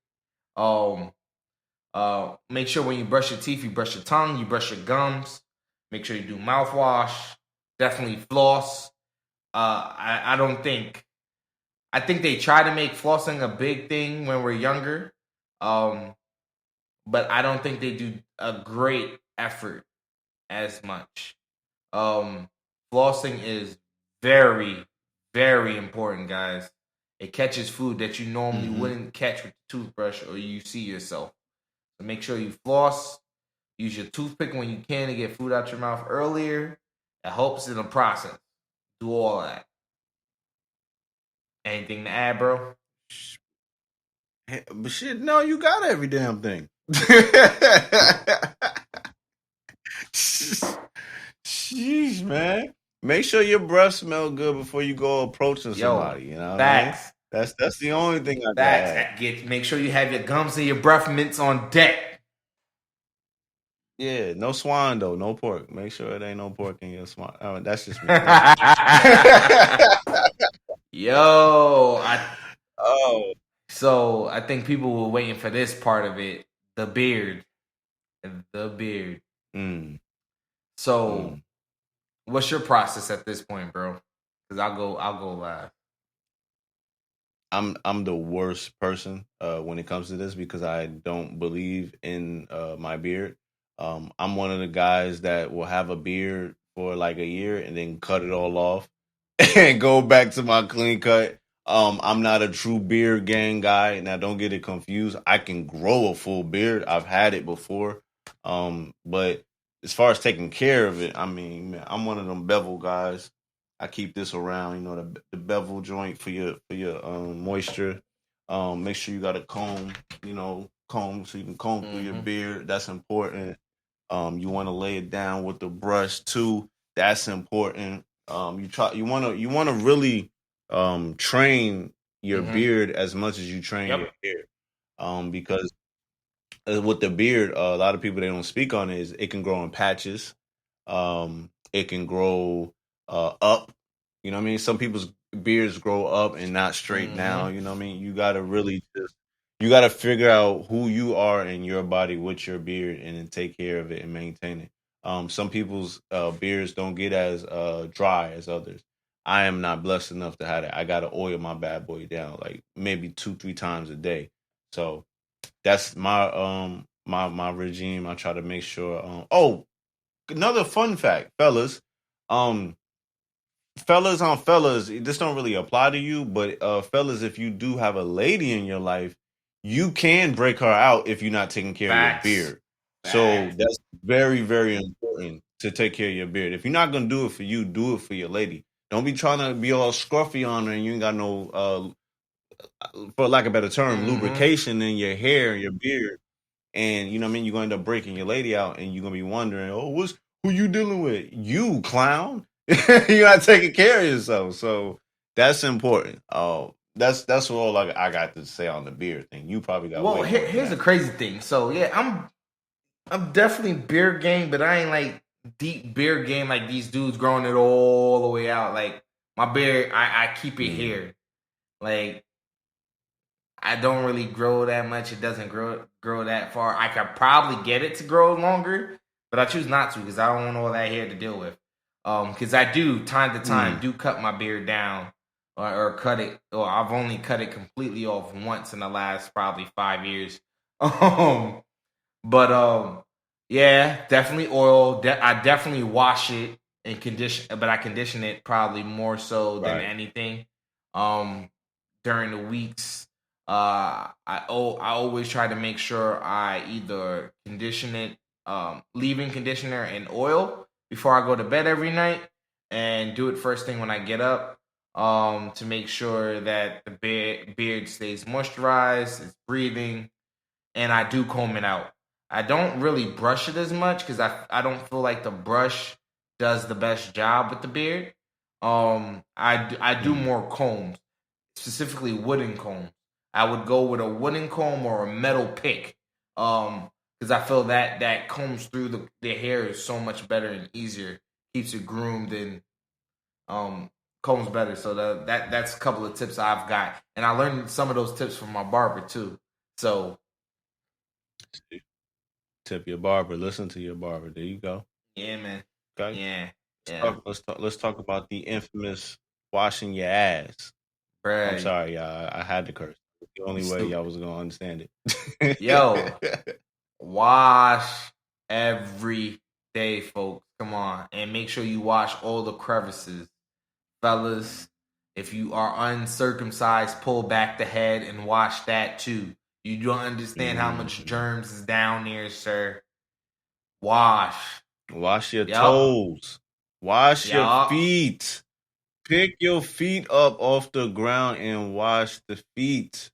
Speaker 2: Make sure when you brush your teeth, you brush your tongue, you brush your gums. Make sure you do mouthwash. Definitely floss. I think they try to make flossing a big thing when we're younger, but I don't think they do a great effort as much. Flossing is very, very important, guys. It catches food that you normally wouldn't catch with the toothbrush or you see yourself. So make sure you floss. Use your toothpick when you can to get food out your mouth earlier. It helps in the process. Do all that. Anything to add, bro?
Speaker 4: But shit, no, you got every damn thing. Sheesh, man. Make sure your breath smell good before you go approaching somebody. You know what I mean? That's the only thing I got.
Speaker 2: Make sure you have your gums and your breath mints on deck.
Speaker 4: Yeah, no swine though, no pork. Make sure it ain't no pork in your swine. That's just me.
Speaker 2: So I think people were waiting for this part of it, the beard. So, what's your process at this point, bro? Because I'll go live.
Speaker 4: I'm the worst person when it comes to this because I don't believe in my beard. I'm one of the guys that will have a beard for like a year and then cut it all off and go back to my clean cut. I'm not a true beard gang guy. Now, don't get it confused. I can grow a full beard. I've had it before. But as far as taking care of it, I mean, man, I'm one of them bevel guys. I keep this around, you know, the bevel joint for your moisture. Make sure you got a comb, comb so you can comb through your beard. That's important. You want to lay it down with the brush too. That's important. You want to really train your beard as much as you train your hair. Because with the beard, a lot of people they don't speak on is it can grow in patches. It can grow up. You know what I mean? Some people's beards grow up and not straight down. You know what I mean? You gotta really you gotta figure out who you are in your body with your beard and then take care of it and maintain it. Some people's beards don't get as dry as others. I am not blessed enough to have it. I gotta oil my bad boy down like maybe 2-3 times a day. So that's my regime. I try to make sure. Another fun fact, fellas. Fellas on fellas, this don't really apply to you, but fellas, if you do have a lady in your life, you can break her out if you're not taking care of your beard. So that's very, very important to take care of your beard. If you're not gonna do it for you, do it for your lady. Don't be trying to be all scruffy on her and you ain't got no for lack of a better term, lubrication in your hair and your beard. And you know what I mean? You're gonna end up breaking your lady out and you're gonna be wondering, who you dealing with? You clown. You're not taking care of yourself. So that's important. That's all I got to say on the beard thing. You probably got
Speaker 2: here's the crazy thing. So yeah, I'm definitely beard gang, but I ain't like deep beard game like these dudes growing it all the way out. Like my beard, I keep it here. Like I don't really grow that much. It doesn't grow that far. I could probably get it to grow longer, but I choose not to because I don't want all that hair to deal with. Because I do time to time do cut my beard down or cut it, or I've only cut it completely off once in the last probably 5 years. Yeah, definitely oil. I definitely wash it and condition, but I condition it probably more so than anything. During the weeks. I always try to make sure I either condition it, leave-in conditioner and oil before I go to bed every night, and do it first thing when I get up. To make sure that the beard stays moisturized, it's breathing, and I do comb it out. I don't really brush it as much because I don't feel like the brush does the best job with the beard. I do more combs, specifically wooden combs. I would go with a wooden comb or a metal pick. Because I feel that combs through the hair is so much better and easier, keeps it groomed and combs better. So that's a couple of tips I've got, and I learned some of those tips from my barber too. So
Speaker 4: tip your barber. Listen to your barber. There you go.
Speaker 2: yeah, man.
Speaker 4: Okay.
Speaker 2: Yeah.
Speaker 4: Let's talk about the infamous washing your ass.
Speaker 2: Bruh.
Speaker 4: I'm sorry, y'all. I had to curse. The only way y'all was gonna understand it.
Speaker 2: Yo, wash every day, folks. Come on, and make sure you wash all the crevices, fellas. If you are uncircumcised, pull back the head and wash that too. You don't understand how much germs is down there, sir. Wash.
Speaker 4: Wash your toes. Wash your feet. Pick your feet up off the ground and wash the feet.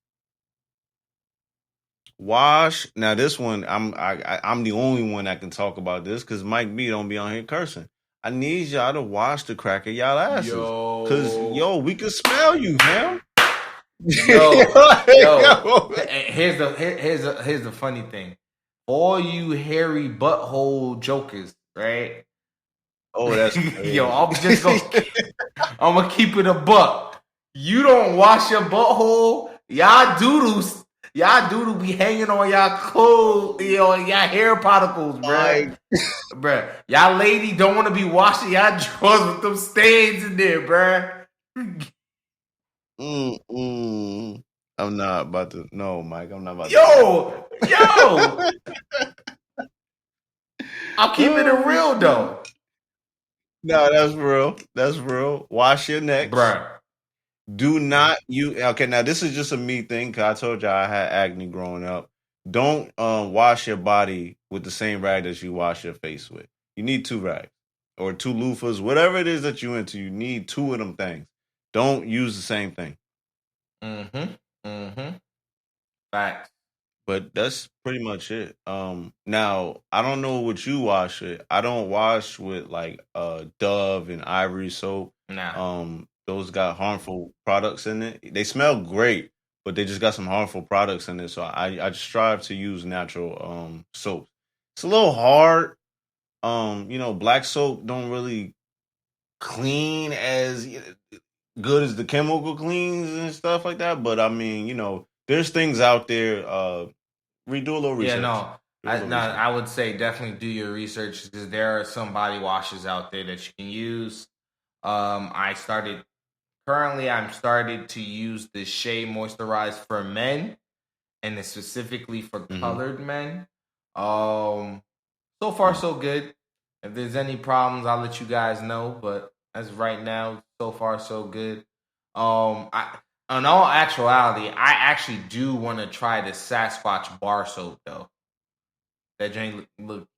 Speaker 4: Wash. Now this one, I'm the only one that can talk about this because Mike B don't be on here cursing. I need y'all to wash the crack of y'all asses. Cause we can smell you, man.
Speaker 2: Yo. Here's the funny thing. All you hairy butthole jokers, right?
Speaker 4: Oh, that's crazy.
Speaker 2: Yo, I'm gonna keep it a buck. You don't wash your butthole, y'all doodle be hanging on y'all clothes, y'all hair particles, bruh. Bruh. Y'all lady don't want to be washing y'all drawers with them stains in there, bruh.
Speaker 4: I'm not about to. No, Mike, I'm not about to.
Speaker 2: Yo! I'm keeping it real, though.
Speaker 4: No, that's real. Wash your necks.
Speaker 2: Bruh.
Speaker 4: Do not okay, now this is just a me thing, because I told y'all I had acne growing up. Don't wash your body with the same rag that you wash your face with. You need 2 rags or 2 loofahs, whatever it is that you into. You need 2 of them things. Don't use the same thing.
Speaker 2: Facts.
Speaker 4: But that's pretty much it. Now I don't know what you wash it. I don't wash with like Dove and Ivory soap.
Speaker 2: Nah.
Speaker 4: Those got harmful products in it. They smell great, but they just got some harmful products in it. So I strive to use natural soap. It's a little hard. Black soap don't really clean as good as the chemical cleans and stuff like that. But I mean, there's things out there. Redo a little research.
Speaker 2: Yeah, I would say definitely do your research because there are some body washes out there that you can use. I'm started to use the Shea Moisturize for men, and it's specifically for colored men. So far so good. If there's any problems, I'll let you guys know. But as of right now, so far so good. In all actuality, I actually do want to try the Sasquatch bar soap though. That drink look.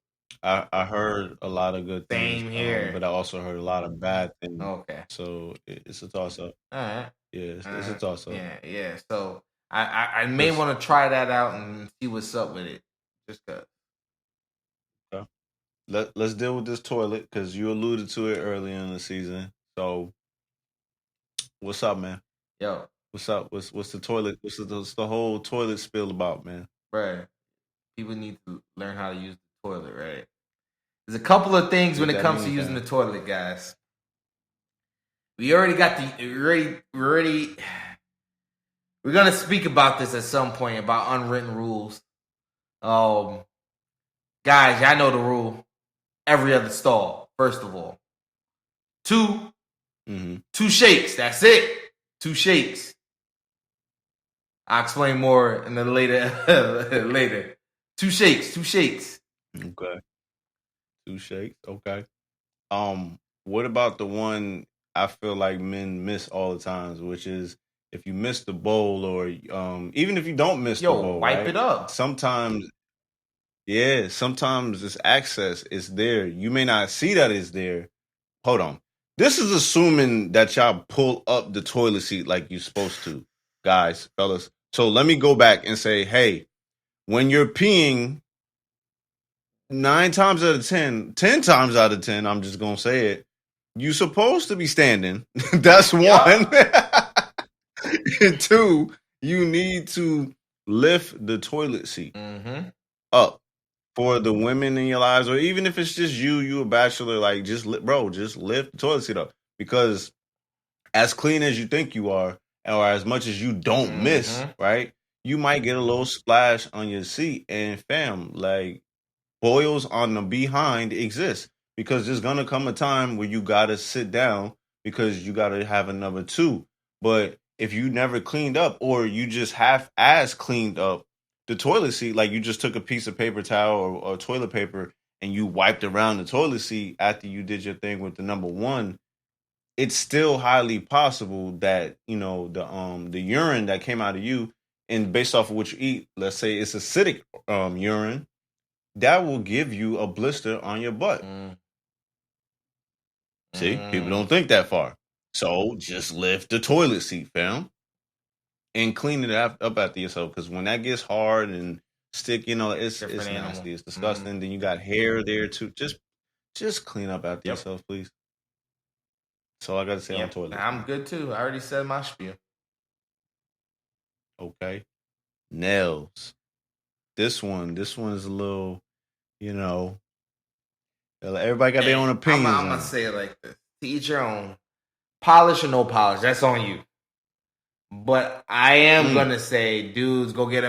Speaker 4: I heard a lot of good things.
Speaker 2: Same here,
Speaker 4: but I also heard a lot of bad things.
Speaker 2: Okay,
Speaker 4: so it's a toss up.
Speaker 2: All right,
Speaker 4: yeah, it's a toss up.
Speaker 2: Yeah. So I may want to try that out and see what's up with it, just cause.
Speaker 4: Okay. Let's deal with this toilet because you alluded to it earlier in the season. So, what's up, man?
Speaker 2: Yo,
Speaker 4: what's up? What's the toilet? What's the whole toilet spill about, man?
Speaker 2: Bruh, people need to learn how to use the toilet, right? There's a couple of things when it comes to using the toilet, guys. We already got we're gonna speak about this at some point about unwritten rules. Guys, y'all know the rule. Every other stall, first of all. 2 shakes. That's it. 2 shakes. I'll explain more in the later. 2 shakes.
Speaker 4: Okay. 2 shakes. Okay. What about the one I feel like men miss all the times, which is if you miss the bowl or even if you don't miss the bowl,
Speaker 2: wipe it up.
Speaker 4: Sometimes it's access. It's there. You may not see that it's there. Hold on. This is assuming that y'all pull up the toilet seat like you're supposed to, guys, fellas. So let me go back and say, hey, when you're peeing, 9 times out of 10, 10 times out of 10, I'm just gonna say it, you're supposed to be standing. That's one. And 2, you need to lift the toilet seat up for the women in your lives, or even if it's just you a bachelor, like just lift the toilet seat up, because as clean as you think you are, or as much as you don't miss, right? You might get a little splash on your seat, and fam, like boils on the behind exist, because there's gonna come a time where you gotta sit down because you gotta have a number 2. But if you never cleaned up, or you just half-ass cleaned up the toilet seat, like you just took a piece of paper towel or toilet paper and you wiped around the toilet seat after you did your thing with the number 1, it's still highly possible that the urine that came out of you, and based off of what you eat, let's say it's acidic urine, that will give you a blister on your butt. See, people don't think that far. So just lift the toilet seat, fam, and clean it up after yourself. Because when that gets hard and stick, it's nasty, it's disgusting. Then you got hair there too. Just clean up after yourself, please. So I got to say on toilet.
Speaker 2: I'm good too. I already said my spiel.
Speaker 4: Okay, nails. This one is a little, everybody got their own opinions.
Speaker 2: I'm gonna say it like this: to each your own. Polish or no polish, that's on you. But I am gonna say, dudes, go get a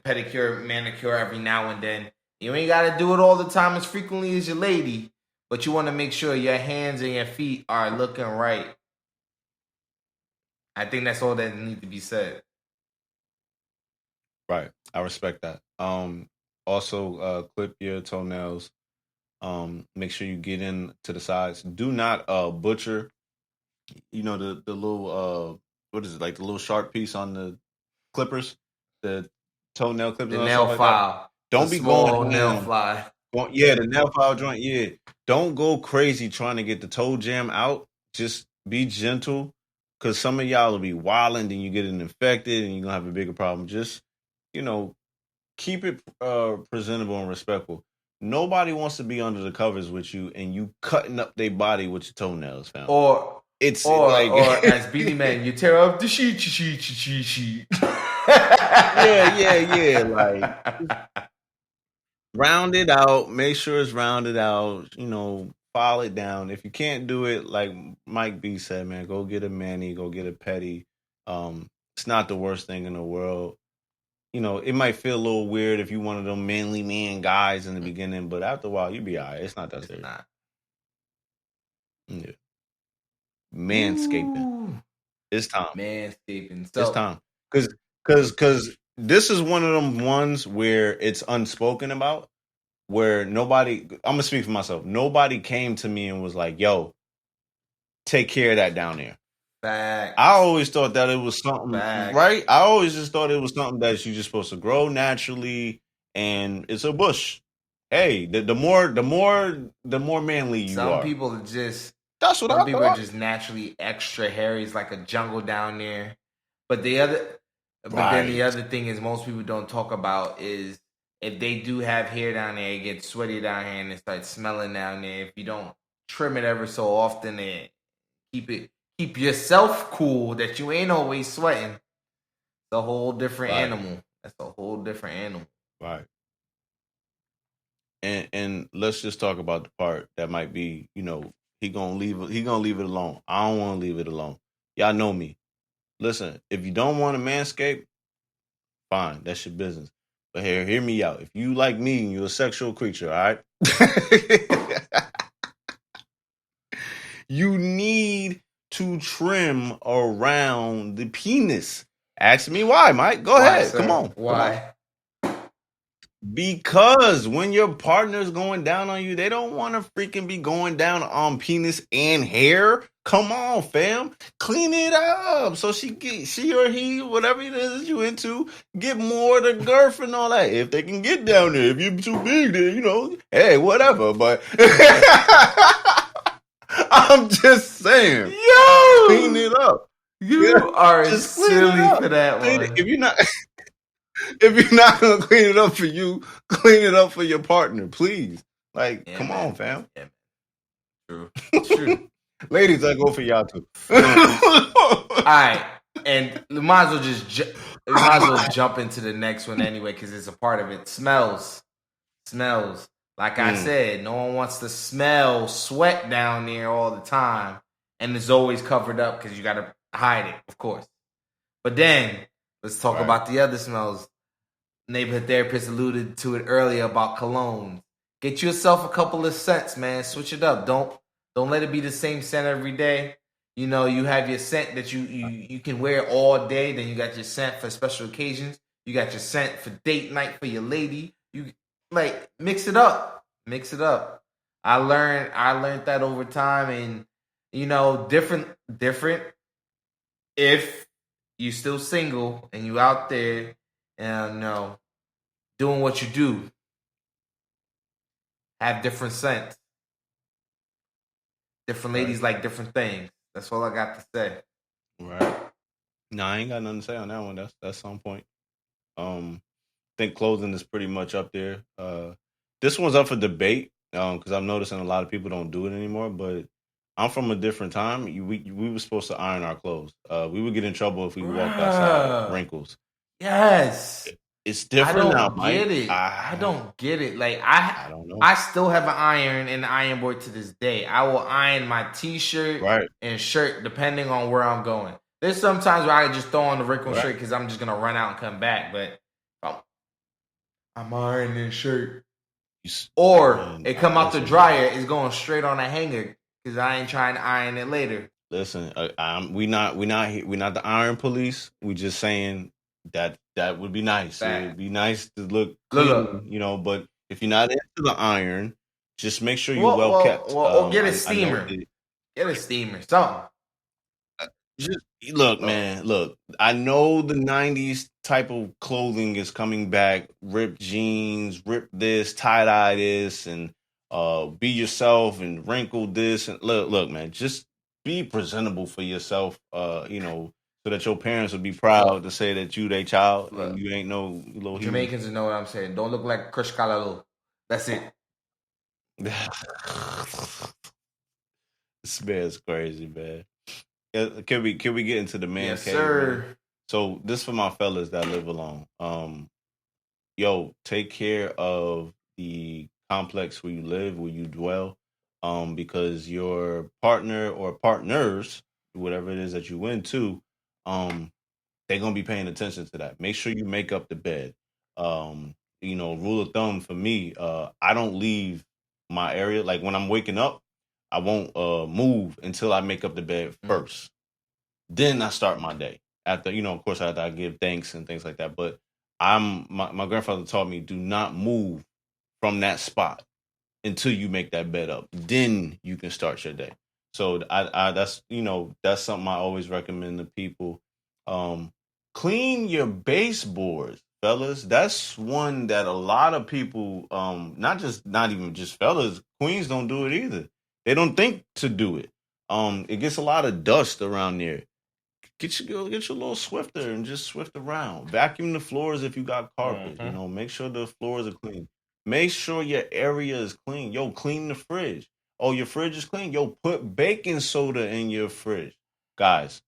Speaker 2: pedicure, manicure every now and then. You ain't gotta do it all the time as frequently as your lady, but you want to make sure your hands and your feet are looking right. I think that's all that needs to be said.
Speaker 4: Right, I respect that. Also, clip your toenails. Make sure you get in to the sides. Do not butcher. The little what is it, like the little sharp piece on the clippers, the toenail clippers,
Speaker 2: the nail file.
Speaker 4: Like don't be going
Speaker 2: nail file.
Speaker 4: The nail file joint. Yeah, don't go crazy trying to get the toe jam out. Just be gentle, because some of y'all will be wilding, then you get it infected, and you're gonna have a bigger problem. Just keep it presentable and respectful. Nobody wants to be under the covers with you, and you cutting up their body with your toenails, fam.
Speaker 2: Or as Beanie Man, you tear up the sheet.
Speaker 4: Yeah. Like, round it out. Make sure it's rounded out. File it down. If you can't do it, like Mike B said, man, go get a mani, go get a pedi. It's not the worst thing in the world. It might feel a little weird if you one of them manly man guys in the beginning, but after a while, you be all right. It's not that serious. Yeah. Manscaping. Ooh. It's time.
Speaker 2: Manscaping.
Speaker 4: So, it's time. Because this is one of them ones where it's unspoken about, where nobody, I'm going to speak for myself, nobody came to me and was like, yo, take care of that down there.
Speaker 2: Facts.
Speaker 4: I always thought that it was something, right? I always just thought it was something that you're just supposed to grow naturally, and it's a bush. Hey, the more manly you are.
Speaker 2: Some people just,
Speaker 4: that's what
Speaker 2: some people are just naturally extra hairy. It's like a jungle down there. But then the other thing is, most people don't talk about is, if they do have hair down there, it gets sweaty down here and it starts smelling down there. If you don't trim it ever so often and keep yourself cool, that you ain't always sweating, it's a whole different animal. That's a whole different animal.
Speaker 4: Right. And let's just talk about the part that might be, he gonna leave it alone. I don't want to leave it alone. Y'all know me. Listen, if you don't want to manscape, fine, that's your business. But hear me out. If you like me and you're a sexual creature, all right? You need to trim around the penis. Ask me why, Mike. Go ahead. Sir? Come on.
Speaker 2: Why?
Speaker 4: Because when your partner's going down on you, they don't want to freaking be going down on penis and hair. Come on, fam. Clean it up so she or he, whatever it is you into, get more of the girth and all that. If they can get down there. If you're too big, then, hey, whatever. But I'm just saying.
Speaker 2: Yo,
Speaker 4: Clean it up.
Speaker 2: you are
Speaker 4: Just clean it
Speaker 2: silly
Speaker 4: up.
Speaker 2: for that
Speaker 4: Clean
Speaker 2: one.
Speaker 4: it. If you're not gonna clean it up for you, clean it up for your partner, please. Like,
Speaker 2: Yeah,
Speaker 4: come
Speaker 2: man.
Speaker 4: on, fam.
Speaker 2: Yeah, man. True. True.
Speaker 4: Ladies, I go for y'all too.
Speaker 2: All right, and we might as well jump into the next one anyway because it's a part of it. Smells. Like I said, no one wants to smell sweat down there all the time, and it's always covered up because you got to hide it, of course. But then let's talk about the other smells. Neighborhood therapist alluded to it earlier about cologne. Get yourself a couple of scents, man. Switch it up. Don't let it be the same scent every day. You know, you have your scent that you can wear all day. Then you got your scent for special occasions. You got your scent for date night for your lady. You like mix it up. Mix it up. I learned that over time, and you know, different. If you still single and you out there and doing what you do, have different scents. Different ladies like different things. That's all I got to say.
Speaker 4: Right. No, I ain't got nothing to say on that one. That's on point. I think clothing is pretty much up there. This one's up for debate because I'm noticing a lot of people don't do it anymore. But I'm from a different time. We were supposed to iron our clothes. We would get in trouble if we walked outside wrinkles.
Speaker 2: Yes.
Speaker 4: It's different now, Mike.
Speaker 2: Get it. I don't get it. Like
Speaker 4: I don't know.
Speaker 2: I still have an iron and an iron board to this day. I will iron my t-shirt and shirt depending on where I'm going. There's some times where I just throw on the wrinkled shirt because I'm just gonna run out and come back. But I'm ironing this shirt. Or it come out the dryer, it's going straight on a hanger because I ain't trying to iron it later.
Speaker 4: Listen, we not the iron police. We just saying that would be nice. It would be nice to look clean, you know. But if you're not into the iron, just make sure you're well kept.
Speaker 2: Or get a steamer. Get a steamer. Something.
Speaker 4: Just look, man. Look, I know the '90s type of clothing is coming back. Ripped jeans, rip this, tie dye this, and be yourself and wrinkle this. And look, man. Just be presentable for yourself. You know, so that your parents will be proud to say that you their child and you ain't no little
Speaker 2: Jamaicans know what I'm saying. Don't look like Krish Kalalo. That's it.
Speaker 4: This man's crazy, man. Can we get into the man cave?
Speaker 2: Sir.
Speaker 4: Man? So this for my fellas that live alone. Yo, take care of the complex where you live, where you dwell, because your partner or partners, whatever it is that you into, they're gonna be paying attention to that. Make sure you make up the bed. You know, rule of thumb for me, I don't leave my area. Like when I'm waking up, I won't move until I make up the bed first. Then I start my day. After, you know, of course, after I give thanks and things like that. But my grandfather taught me, do not move from that spot until you make that bed up. Then you can start your day. So I that's, you know, that's something I always recommend to people. Clean your baseboards, fellas. That's one that a lot of people, not even just fellas, queens don't do it either. They don't think to do it. It gets a lot of dust around there. Get your little Swifter and just swift around. Vacuum the floors if you got carpet. You know, make sure the floors are clean. Make sure your area is clean. Yo, clean the fridge. Oh, your fridge is clean. Yo, put baking soda in your fridge. Guys,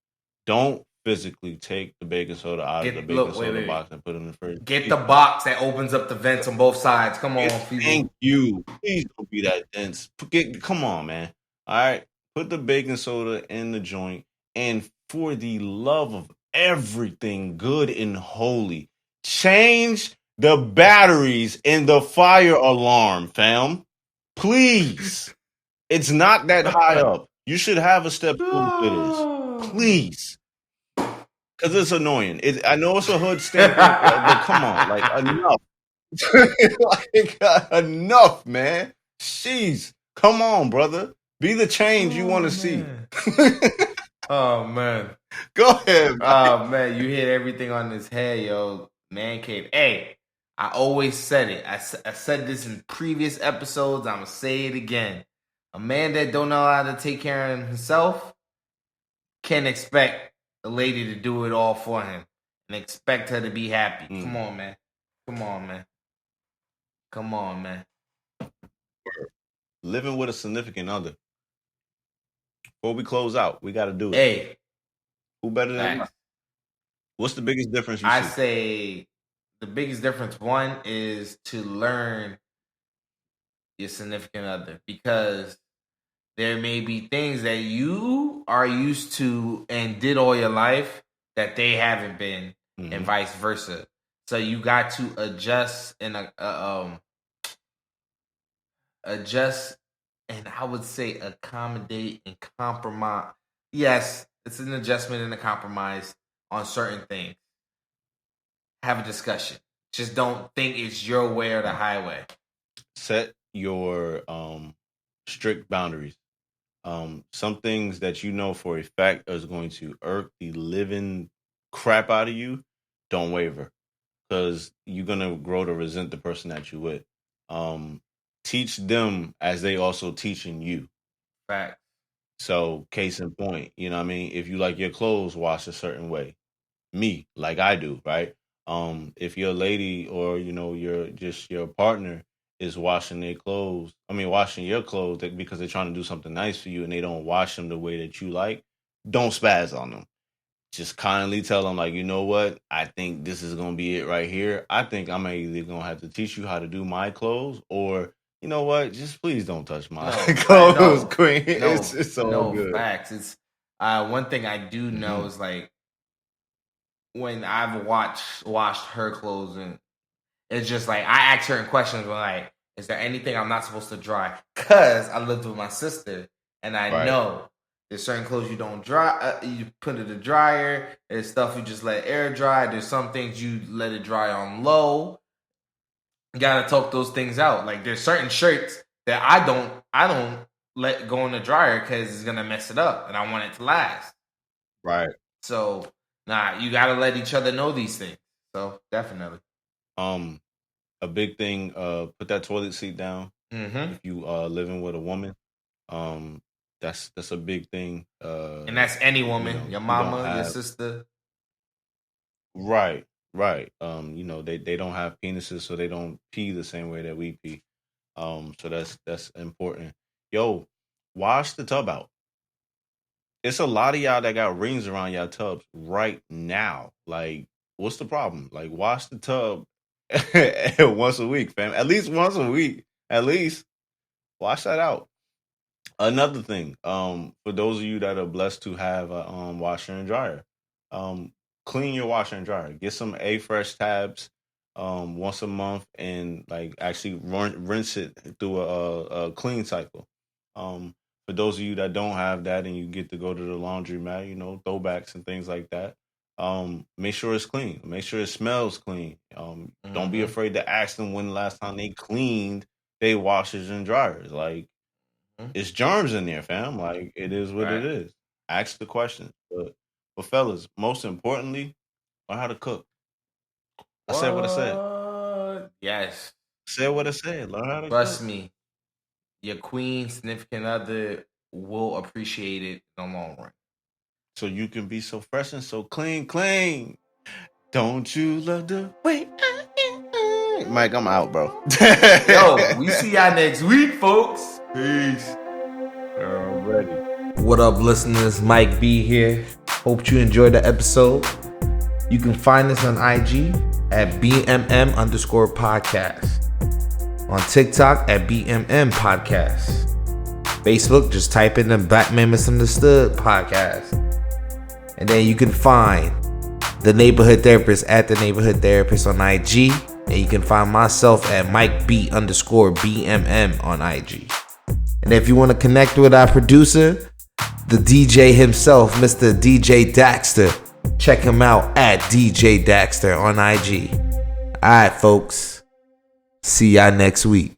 Speaker 4: don't physically take the baking soda out of the baking soda box and put it in the fridge.
Speaker 2: Get the box that opens up the vents on both sides. Come on, people.
Speaker 4: Thank you. Please don't be that dense. Come on, man. All right. Put the baking soda in the joint. And for the love of everything good and holy, change the batteries in the fire alarm, fam. Please. It's not that high up. You should have a step stool for this. Please. Because it's annoying. I know it's a hood staple, but come on. Like, enough. Enough, man. Jeez. Come on, brother. Be the change you want to see.
Speaker 2: Oh, man.
Speaker 4: Go ahead, man.
Speaker 2: Oh, man. You hit everything on this head, yo. Man cave. Hey, I always said it. I said this in previous episodes. I'm going to say it again. A man that don't know how to take care of himself can't expect a lady to do it all for him and expect her to be happy. Come on, man. Come on, man. Come on, man.
Speaker 4: Living with a significant other. Before we close out, we got to do it.
Speaker 2: Hey.
Speaker 4: Who better than you? What's the biggest difference you see?
Speaker 2: I say the biggest difference, one, is to learn your significant other, because there may be things that you are used to and did all your life that they haven't been, and vice versa. So you got to adjust and I would say accommodate and compromise. Yes, it's an adjustment and a compromise on certain things. Have a discussion. Just don't think it's your way or the highway.
Speaker 4: Set your strict boundaries. Some things that you know for a fact is going to irk the living crap out of you, don't waver, because you're gonna grow to resent the person that you with. Teach them as they also teaching you.
Speaker 2: Fact.
Speaker 4: So, case in point, you know what I mean? If you like your clothes washed a certain way, me, like I do, right? If your lady or, you know, your partner is washing your clothes because they're trying to do something nice for you and they don't wash them the way that you like, don't spaz on them. Just kindly tell them, like, you know what? I think this is going to be it right here. I think I'm either going to have to teach you how to do my clothes, or, you know what? Just please don't touch my clothes, queen. It's all good.
Speaker 2: Facts. It's one thing I do know is, like, when I've washed her clothes, and it's just like I ask certain questions, like, is there anything I'm not supposed to dry? Because I lived with my sister, and I know there's certain clothes you don't dry. You put it in the dryer. There's stuff you just let air dry. There's some things you let it dry on low. You gotta talk those things out. Like, there's certain shirts that I don't let go in the dryer because it's gonna mess it up, and I want it to last.
Speaker 4: Right.
Speaker 2: So, you gotta let each other know these things. So, definitely.
Speaker 4: A big thing. Put that toilet seat down. If you living with a woman, that's a big thing.
Speaker 2: And that's any woman, your mama, your sister.
Speaker 4: Right. You know, they don't have penises, so they don't pee the same way that we pee. So that's important. Yo, wash the tub out. It's a lot of y'all that got rings around y'all tubs right now. Like, what's the problem? Like, wash the tub once a week, fam. At least once a week. At least wash that out. Another thing, for those of you that are blessed to have a washer and dryer, clean your washer and dryer. Get some A-Fresh tabs once a month, and like actually rinse it through a clean cycle. For those of you that don't have that and you get to go to the laundromat, you know, throwbacks and things like that, make sure it's clean. Make sure it smells clean. Don't be afraid to ask them when the last time they cleaned their washers and dryers. Like, it's germs in there, fam. Like, it is what it is. Ask the question. But fellas, most importantly, learn how to cook. I said what I said.
Speaker 2: Yes.
Speaker 4: Said what I said. Learn how to
Speaker 2: Trust
Speaker 4: cook.
Speaker 2: me. Your queen, significant other will appreciate it in the long run.
Speaker 4: So you can be so fresh and so clean. Don't you love the way I am? Mike, I'm out, bro.
Speaker 2: Yo, we see y'all next week, folks. Peace.
Speaker 4: Ready.
Speaker 2: What up, listeners? Mike B here. Hope you enjoyed the episode. You can find us on IG at BMM_podcast. On TikTok at BMM Podcast. Facebook, just type in the Black Man Misunderstood Podcast. And then you can find the Neighborhood Therapist at the Neighborhood Therapist on IG. And you can find myself at MikeB_BMM on IG. And if you want to connect with our producer, the DJ himself, Mr. DJ Daxter, check him out at DJ Daxter on IG. Alright, folks. See y'all next week.